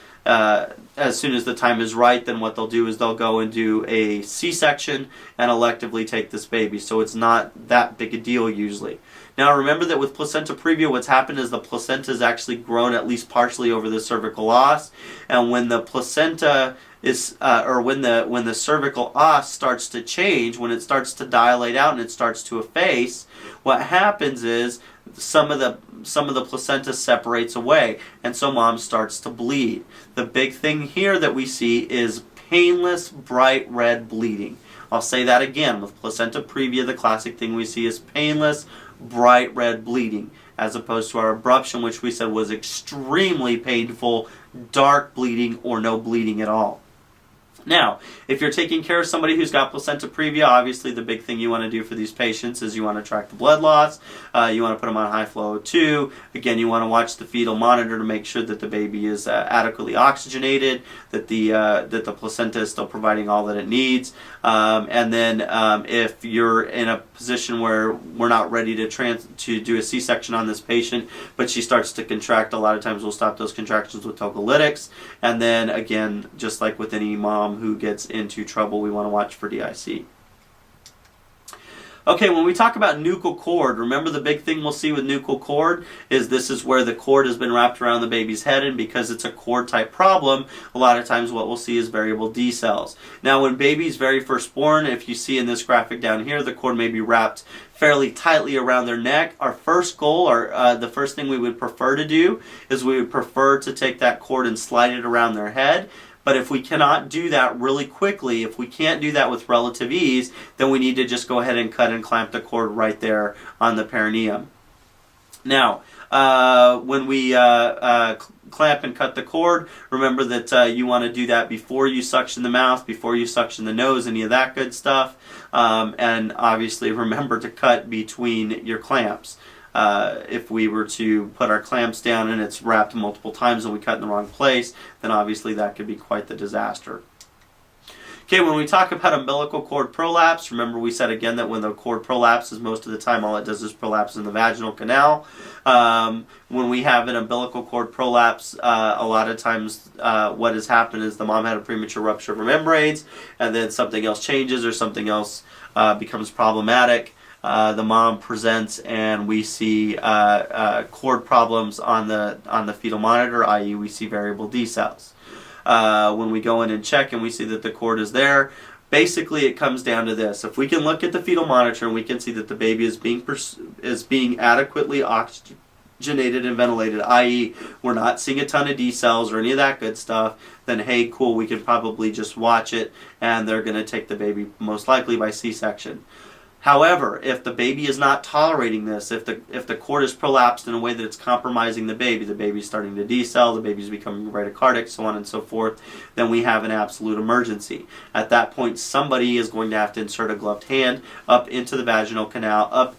A: time is right, then what they'll do is they'll go and do a C-section and electively take this baby. So it's not that big a deal usually. Now remember that with placenta previa, what's happened is the placenta is actually grown at least partially over the cervical os, and when the placenta is, when the cervical os starts to change, when it starts to dilate out and it starts to efface, what happens is some of the placenta separates away, and so mom starts to bleed. The big thing here that we see is painless, bright red bleeding. I'll say that again. With placenta previa, the classic thing we see is painless, bright red bleeding, as opposed to our abruption, which we said was extremely painful, dark bleeding, or no bleeding at all. Now, if you're taking care of somebody who's got placenta previa, obviously the big thing you want to do for these patients is you want to track the blood loss, you want to put them on high flow O2, again you want to watch the fetal monitor to make sure that the baby is adequately oxygenated, that the placenta is still providing all that it needs, and then if you're in a position where we're not ready to do a C-section on this patient, but she starts to contract, a lot of times we'll stop those contractions with tocolytics, and then again, just like with any mom who gets into trouble, we want to watch for DIC. Okay, when we talk about nuchal cord, remember the big thing we'll see with nuchal cord is this is where the cord has been wrapped around the baby's head, and because it's a cord type problem, a lot of times what we'll see is variable D cells. Now when baby's very first born, if you see in this graphic down here, the cord may be wrapped fairly tightly around their neck. Our first goal, or the first thing we would prefer to do, is we would prefer to take that cord and slide it around their head. But if we cannot do that really quickly, if we can't do that with relative ease, then we need to just go ahead and cut and clamp the cord right there on the perineum. Now, when we clamp and cut the cord, remember that you want to do that before you suction the mouth, before you suction the nose, any of that good stuff. And obviously remember to cut between your clamps. If we were to put our clamps down and it's wrapped multiple times and we cut in the wrong place, then obviously that could be quite the disaster. Okay, when we talk about umbilical cord prolapse, remember we said again that when the cord prolapses, most of the time all it does is prolapse in the vaginal canal. When we have an umbilical cord prolapse, a lot of times what has happened is the mom had a premature rupture of her membranes, and then something else changes or something else becomes problematic. The mom presents and we see cord problems on the fetal monitor, i.e. we see variable D cells. When we go in and check and we see that the cord is there, basically it comes down to this. If we can look at the fetal monitor and we can see that the baby is being adequately oxygenated and ventilated, i.e. we're not seeing a ton of D cells or any of that good stuff, then hey, cool, we can probably just watch it and they're going to take the baby most likely by C-section. However, if the baby is not tolerating this, if the cord is prolapsed in a way that it's compromising the baby's starting to decel, the baby's becoming bradycardic, so on and so forth, then we have an absolute emergency. At that point, somebody is going to have to insert a gloved hand up into the vaginal canal, up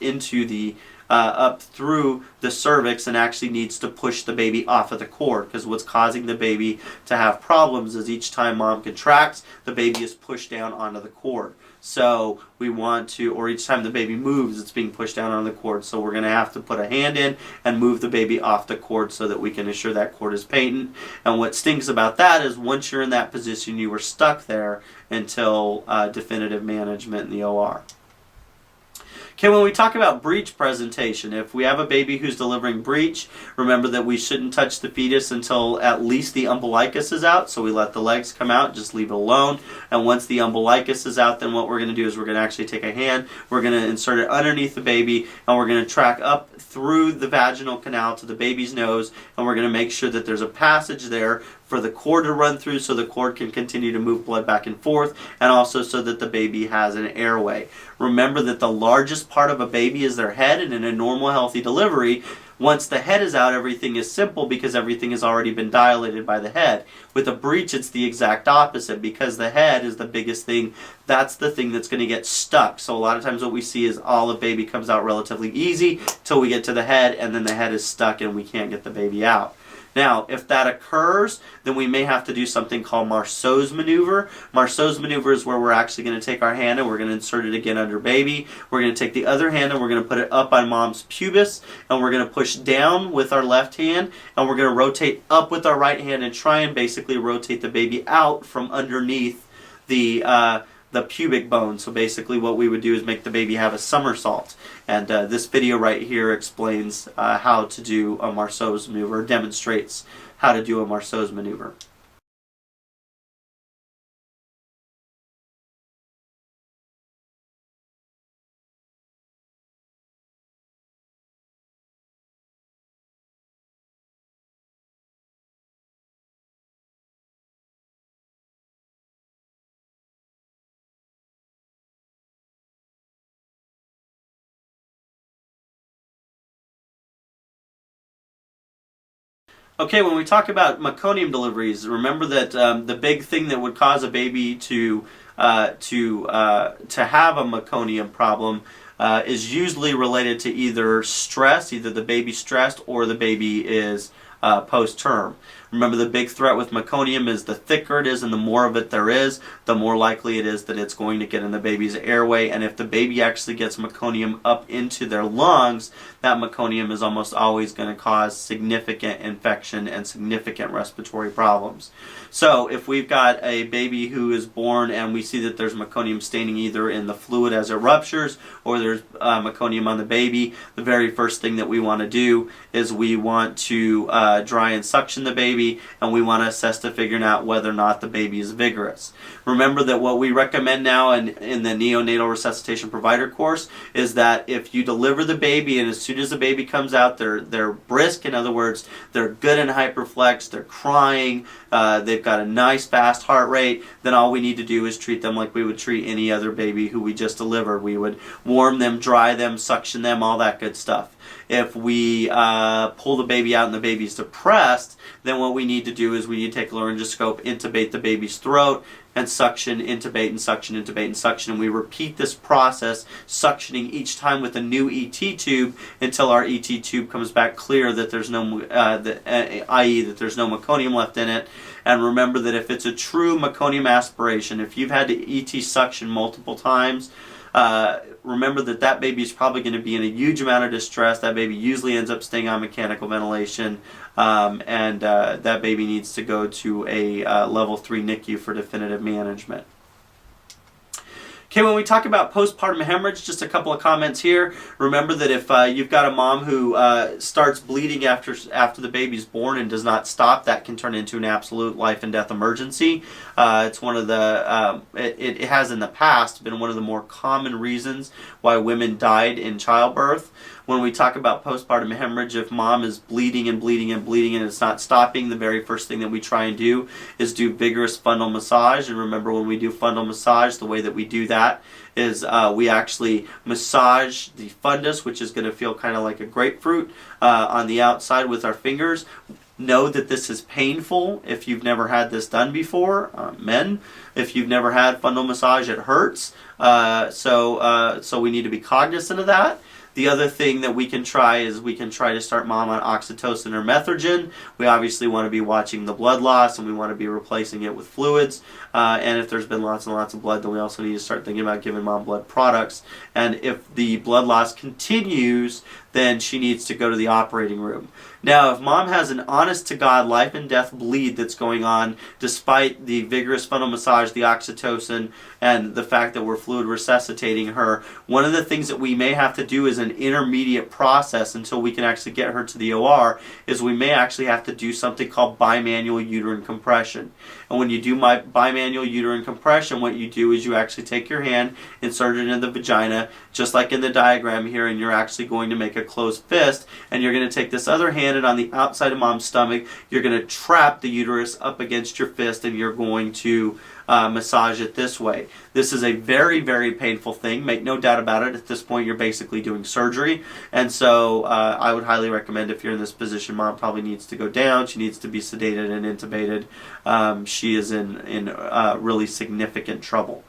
A: through the cervix, and actually needs to push the baby off of the cord, because what's causing the baby to have problems is each time mom contracts, the baby is pushed down onto the cord. So we want to, or each time the baby moves, it's being pushed down on the cord. So we're going to have to put a hand in and move the baby off the cord so that we can ensure that cord is patent. And what stinks about that is once you're in that position, you were stuck there until definitive management in the OR. Okay, when we talk about breech presentation, if we have a baby who's delivering breech, remember that we shouldn't touch the fetus until at least the umbilicus is out. So we let the legs come out, just leave it alone. And once the umbilicus is out, then what we're going to do is we're going to actually take a hand, we're going to insert it underneath the baby, and we're going to track up through the vaginal canal to the baby's nose, and we're going to make sure that there's a passage there for the cord to run through so the cord can continue to move blood back and forth, and also so that the baby has an airway. Remember that the largest part of a baby is their head, and in a normal healthy delivery, once the head is out, everything is simple because everything has already been dilated by the head. With a breech, it's the exact opposite because the head is the biggest thing. That's the thing that's going to get stuck. So a lot of times what we see is all the baby comes out relatively easy till we get to the head, and then the head is stuck and we can't get the baby out. Now, if that occurs, then we may have to do something called Marceau's maneuver. Marceau's maneuver is where we're actually going to take our hand and we're going to insert it again under baby. We're going to take the other hand and we're going to put it up on mom's pubis, and we're going to push down with our left hand, and we're going to rotate up with our right hand and try and basically rotate the baby out from underneath the pubic bone. So basically what we would do is make the baby have a somersault. And this video right here explains how to do a Marceau's maneuver, demonstrates how to do a Marceau's maneuver. Okay, when we talk about meconium deliveries, remember that the big thing that would cause a baby to have a meconium problem is usually related to either stress, either the baby's stressed or the baby is post-term. Remember, the big threat with meconium is the thicker it is and the more of it there is, the more likely it is that it's going to get in the baby's airway. And if the baby actually gets meconium up into their lungs, that meconium is almost always going to cause significant infection and significant respiratory problems. So if we've got a baby who is born and we see that there's meconium staining either in the fluid as it ruptures or there's meconium on the baby, the very first thing that we want to do is we want to dry and suction the baby, and we want to assess to figuring out whether or not the baby is vigorous. Remember that what we recommend now in the neonatal resuscitation provider course is that if you deliver the baby and as soon as the baby comes out, they're brisk. In other words, they're good and hyperflex, they're crying, they've got a nice fast heart rate, then all we need to do is treat them like we would treat any other baby who we just delivered. We would warm them, dry them, suction them, all that good stuff. If we pull the baby out and the baby's depressed, then what we need to do is we need to take a laryngoscope, intubate the baby's throat, and suction, intubate, and suction, intubate, and suction. And we repeat this process, suctioning each time with a new ET tube until our ET tube comes back clear that there's no, i.e. that there's no meconium left in it. And remember that if it's a true meconium aspiration, if you've had to ET suction multiple times, remember that baby is probably going to be in a huge amount of distress. That baby usually ends up staying on mechanical ventilation, and that baby needs to go to a level 3 NICU for definitive management. Okay, when we talk about postpartum hemorrhage, just a couple of comments here. Remember that if you've got a mom who starts bleeding after the baby's born and does not stop, that can turn into an absolute life and death emergency. It's one of the it has in the past been one of the more common reasons why women died in childbirth. when we talk about postpartum hemorrhage, if mom is bleeding and bleeding and bleeding and it's not stopping, the very first thing that we try and do is do vigorous fundal massage. And remember, when we do fundal massage, the way that we do that is we actually massage the fundus, which is going to feel kind of like a grapefruit on the outside with our fingers. Know that this is painful if you've never had this done before. Men, if you've never had fundal massage, it hurts. So we need to be cognizant of that. The other thing that we can try is we can try to start mom on oxytocin or Methergin. We obviously want to be watching the blood loss, and we want to be replacing it with fluids. And if there's been lots and lots of blood, then we also need to start thinking about giving mom blood products. And if the blood loss continues, then she needs to go to the operating room. Now, if mom has an honest-to-God life and death bleed that's going on, despite the vigorous fundal massage, the oxytocin, and the fact that we're fluid resuscitating her, one of the things that we may have to do is an intermediate process until we can actually get her to the OR, is we may actually have to do something called bimanual uterine compression. And when you do bimanual uterine compression, what you do is you actually take your hand, insert it in the vagina, just like in the diagram here, and you're actually going to make a closed fist, and you're going to take this other hand, and on the outside of mom's stomach, you're going to trap the uterus up against your fist, and you're going to massage it this way. This is a very, very painful thing. Make no doubt about it. At this point, you're basically doing surgery. And so I would highly recommend, if you're in this position, mom probably needs to go down. She needs to be sedated and intubated. She is in really significant trouble.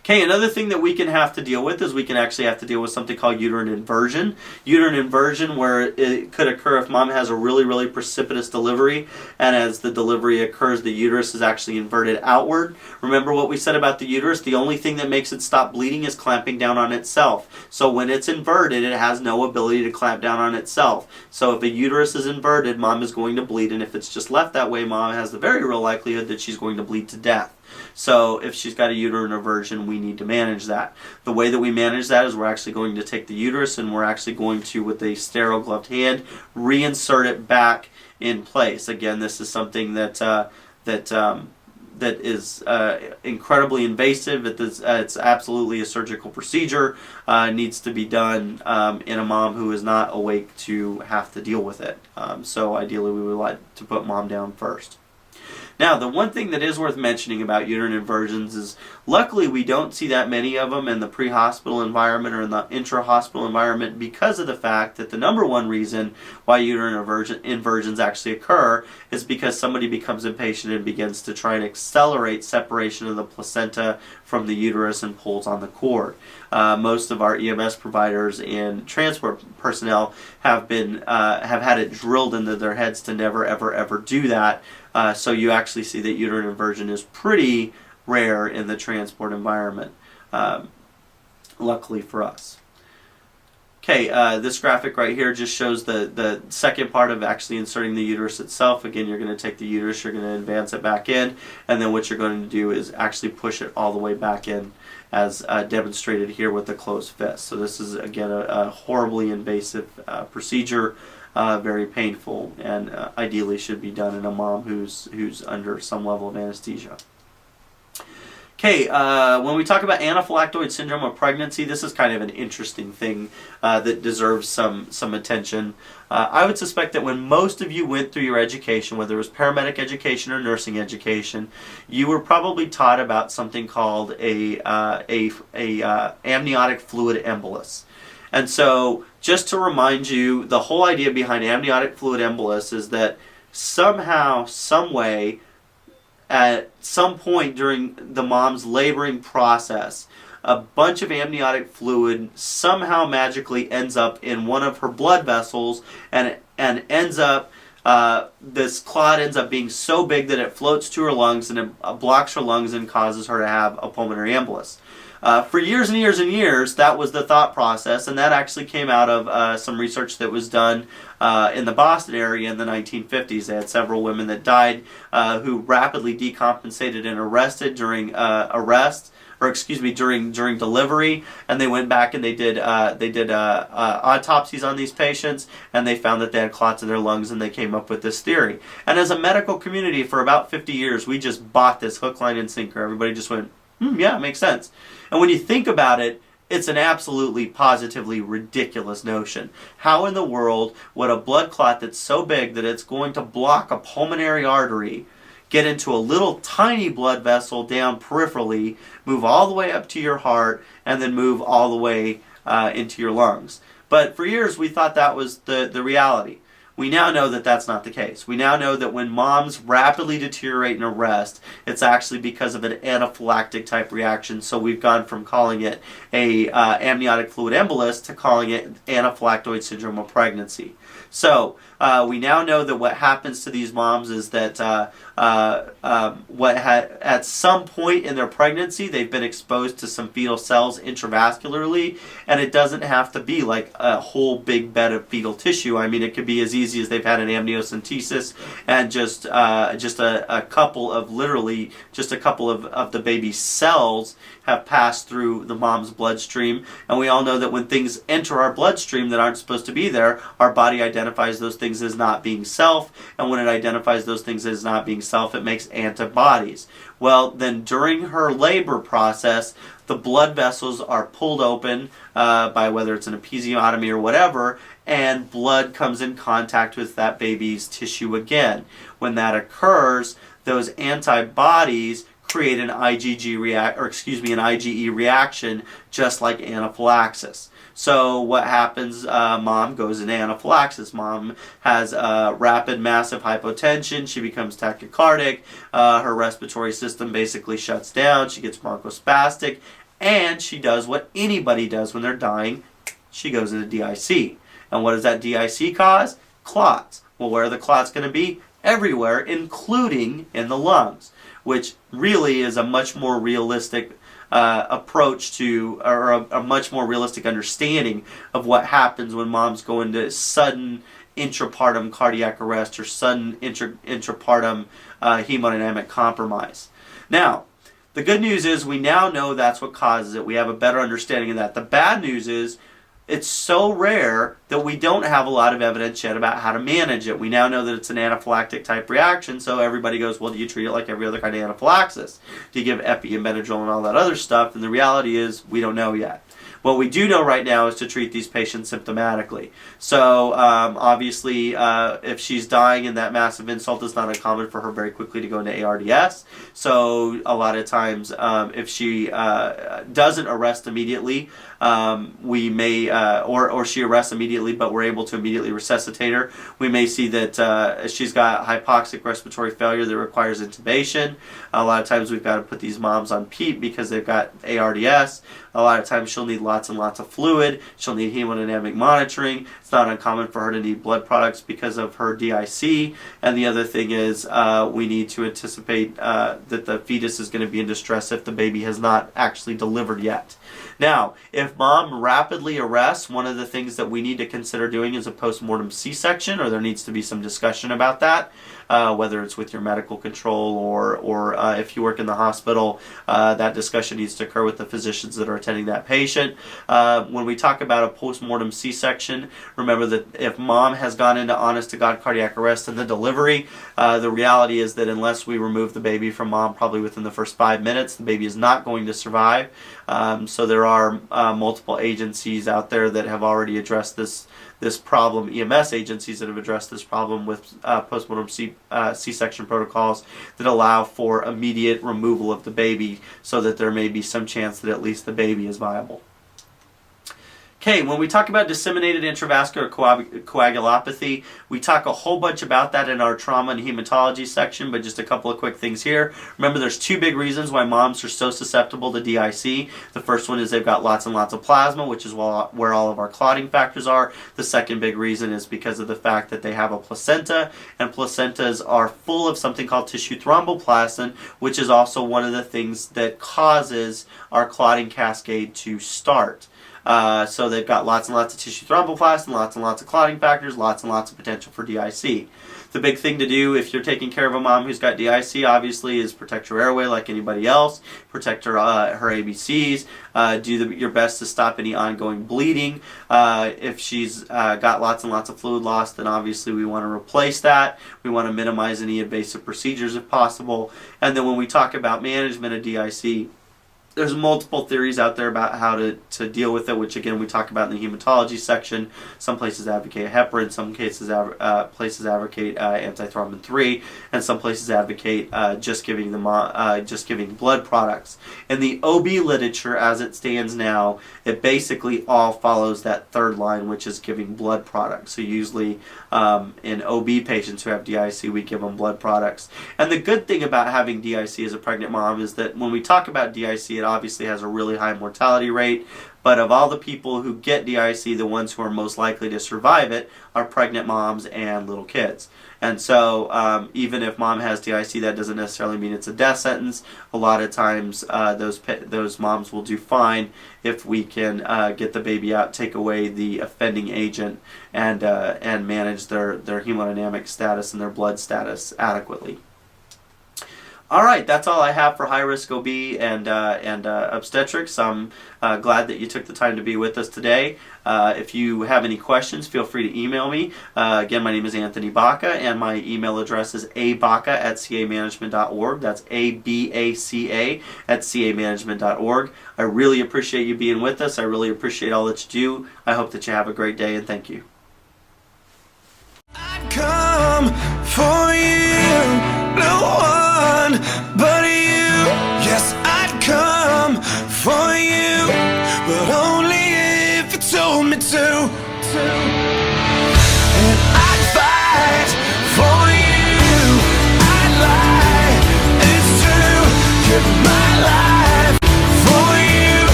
A: Okay, another thing that we can have to deal with is we can actually have to deal with something called uterine inversion. Uterine inversion, where it could occur if mom has a really, really precipitous delivery, and as the delivery occurs, the uterus is actually inverted outward. Remember what we said about the uterus? The only thing that makes it stop bleeding is clamping down on itself. So when it's inverted, it has no ability to clamp down on itself. So if a uterus is inverted, mom is going to bleed, and if it's just left that way, mom has the very real likelihood that she's going to bleed to death. So if she's got a uterine inversion, we need to manage that. The way that we manage that is we're actually going to take the uterus, and we're actually going to, with a sterile gloved hand, reinsert it back in place. Again, this is something that is incredibly invasive. It's absolutely a surgical procedure. Needs to be done in a mom who is not awake to have to deal with it. So ideally, we would like to put mom down first. Now, the one thing that is worth mentioning about uterine inversions is, luckily, we don't see that many of them in the pre-hospital environment or in the intra-hospital environment, because of the fact that the number one reason why uterine inversions actually occur is because somebody becomes impatient and begins to try and accelerate separation of the placenta from the uterus and pulls on the cord. Most of our EMS providers and transport personnel have had it drilled into their heads to never, ever, ever do that. So you actually see that uterine inversion is pretty rare in the transport environment, luckily for us. Okay, this graphic right here just shows the second part of actually inserting the uterus itself. Again, you're going to take the uterus, you're going to advance it back in, and then what you're going to do is actually push it all the way back in, as demonstrated here with the closed fist. So this is, again, a horribly invasive procedure. Very painful, and ideally should be done in a mom who's under some level of anesthesia. Okay, when we talk about anaphylactoid syndrome of pregnancy, this is kind of an interesting thing that deserves some attention. I would suspect that when most of you went through your education, whether it was paramedic education or nursing education, you were probably taught about something called a amniotic fluid embolus. And so, just to remind you, the whole idea behind amniotic fluid embolus is that somehow, some way, at some point during the mom's laboring process, a bunch of amniotic fluid somehow magically ends up in one of her blood vessels, and ends up, this clot ends up being so big that it floats to her lungs, and it blocks her lungs and causes her to have a pulmonary embolus. For years and years and years, that was the thought process, and that actually came out of some research that was done in the Boston area in the 1950s. They had several women that died who rapidly decompensated and arrested during during delivery, and they went back and they did autopsies on these patients, and they found that they had clots in their lungs, and they came up with this theory. And as a medical community, for about 50 years, we just bought this hook, line, and sinker. Everybody just went, yeah, it makes sense. And when you think about it, It's an absolutely, positively ridiculous notion. How in the world would a blood clot that's so big that it's going to block a pulmonary artery get into a little tiny blood vessel down peripherally, move all the way up to your heart, and then move all the way into your lungs? But for years we thought that was the reality. We now know that that's not the case. We now know that when moms rapidly deteriorate and arrest, it's actually because of an anaphylactic type reaction. So we've gone from calling it a amniotic fluid embolus to calling it anaphylactoid syndrome of pregnancy. So we now know that what happens to these moms is that at some point in their pregnancy they've been exposed to some fetal cells intravascularly, and it doesn't have to be like a whole big bed of fetal tissue. I mean, it could be as easy as they've had an amniocentesis and just a couple of the baby's cells have passed through the mom's bloodstream. And we all know that when things enter our bloodstream that aren't supposed to be there, our body identifies those things as not being self, and when it identifies those things as not being self, it makes antibodies. Well, then during her labor process, the blood vessels are pulled open by whether it's an episiotomy or whatever, and blood comes in contact with that baby's tissue again. When that occurs, those antibodies create an IgE reaction, just like anaphylaxis. So what happens? Mom goes into anaphylaxis. Mom has rapid, massive hypotension. She becomes tachycardic. Her respiratory system basically shuts down. She gets bronchospastic, and she does what anybody does when they're dying. She goes into DIC. And what does that DIC cause? Clots. Well, where are the clots going to be? Everywhere, including in the lungs, which really is a much more realistic approach to, or a much more realistic understanding of what happens when moms go into sudden intrapartum cardiac arrest or sudden intrapartum hemodynamic compromise. Now, the good news is we now know that's what causes it. We have a better understanding of that. The bad news is it's so rare that we don't have a lot of evidence yet about how to manage it. We now know that it's an anaphylactic type reaction, so everybody goes, well, do you treat it like every other kind of anaphylaxis? Do you give epi and Benadryl and all that other stuff? And the reality is we don't know yet. What we do know right now is to treat these patients symptomatically. So obviously, if she's dying and that massive insult, it's not uncommon for her very quickly to go into ARDS. So a lot of times, if she doesn't arrest immediately, we may, or she arrests immediately, but we're able to immediately resuscitate her, we may see that she's got hypoxic respiratory failure that requires intubation. A lot of times we've got to put these moms on PEEP because they've got ARDS. A lot of times she'll need lots and lots of fluid. She'll need hemodynamic monitoring. It's not uncommon for her to need blood products because of her DIC. And the other thing is we need to anticipate that the fetus is going to be in distress if the baby has not actually delivered yet. Now, if mom rapidly arrests, one of the things that we need to consider doing is a postmortem C-section, or there needs to be some discussion about that, whether it's with your medical control or if you work in the hospital, that discussion needs to occur with the physicians that are attending that patient. When we talk about a postmortem C-section, remember that if mom has gone into honest-to-God cardiac arrest in the delivery, the reality is that unless we remove the baby from mom probably within the first 5 minutes, the baby is not going to survive. So there are multiple agencies out there that have already addressed this problem, EMS agencies that have addressed this problem with postmortem C-section protocols that allow for immediate removal of the baby so that there may be some chance that at least the baby is viable. Okay, when we talk about disseminated intravascular coagulopathy, we talk a whole bunch about that in our trauma and hematology section, but just a couple of quick things here. Remember, there's two big reasons why moms are so susceptible to DIC. The first one is they've got lots and lots of plasma, which is where all of our clotting factors are. The second big reason is because of the fact that they have a placenta, and placentas are full of something called tissue thromboplastin, which is also one of the things that causes our clotting cascade to start. So they've got lots and lots of tissue thromboplastin, lots and lots of clotting factors, lots and lots of potential for DIC. The big thing to do if you're taking care of a mom who's got DIC, obviously, is protect her airway like anybody else, protect her ABCs, do your best to stop any ongoing bleeding. If she's got lots and lots of fluid loss, then obviously we want to replace that. We want to minimize any invasive procedures if possible. And then when we talk about management of DIC, There's multiple theories out there about how to deal with it, which again we talk about in the hematology section. Some places advocate heparin, some places advocate antithrombin 3, and some places advocate just giving blood products. In the OB literature, as it stands now, it basically all follows that third line, which is giving blood products. So usually in OB patients who have DIC, we give them blood products. And the good thing about having DIC as a pregnant mom is that when we talk about DIC, it obviously has a really high mortality rate, but of all the people who get DIC, the ones who are most likely to survive it are pregnant moms and little kids. And so even if mom has DIC, that doesn't necessarily mean it's a death sentence. A lot of times those moms will do fine if we can get the baby out, take away the offending agent, and manage their hemodynamic status and their blood status adequately. All right, that's all I have for high-risk OB and obstetrics. I'm glad that you took the time to be with us today. If you have any questions, feel free to email me. Again, my name is Anthony Baca, and my email address is abaca@camanagement.org. That's ABACA@camanagement.org. I really appreciate you being with us. I really appreciate all that you do. I hope that you have a great day, and thank you.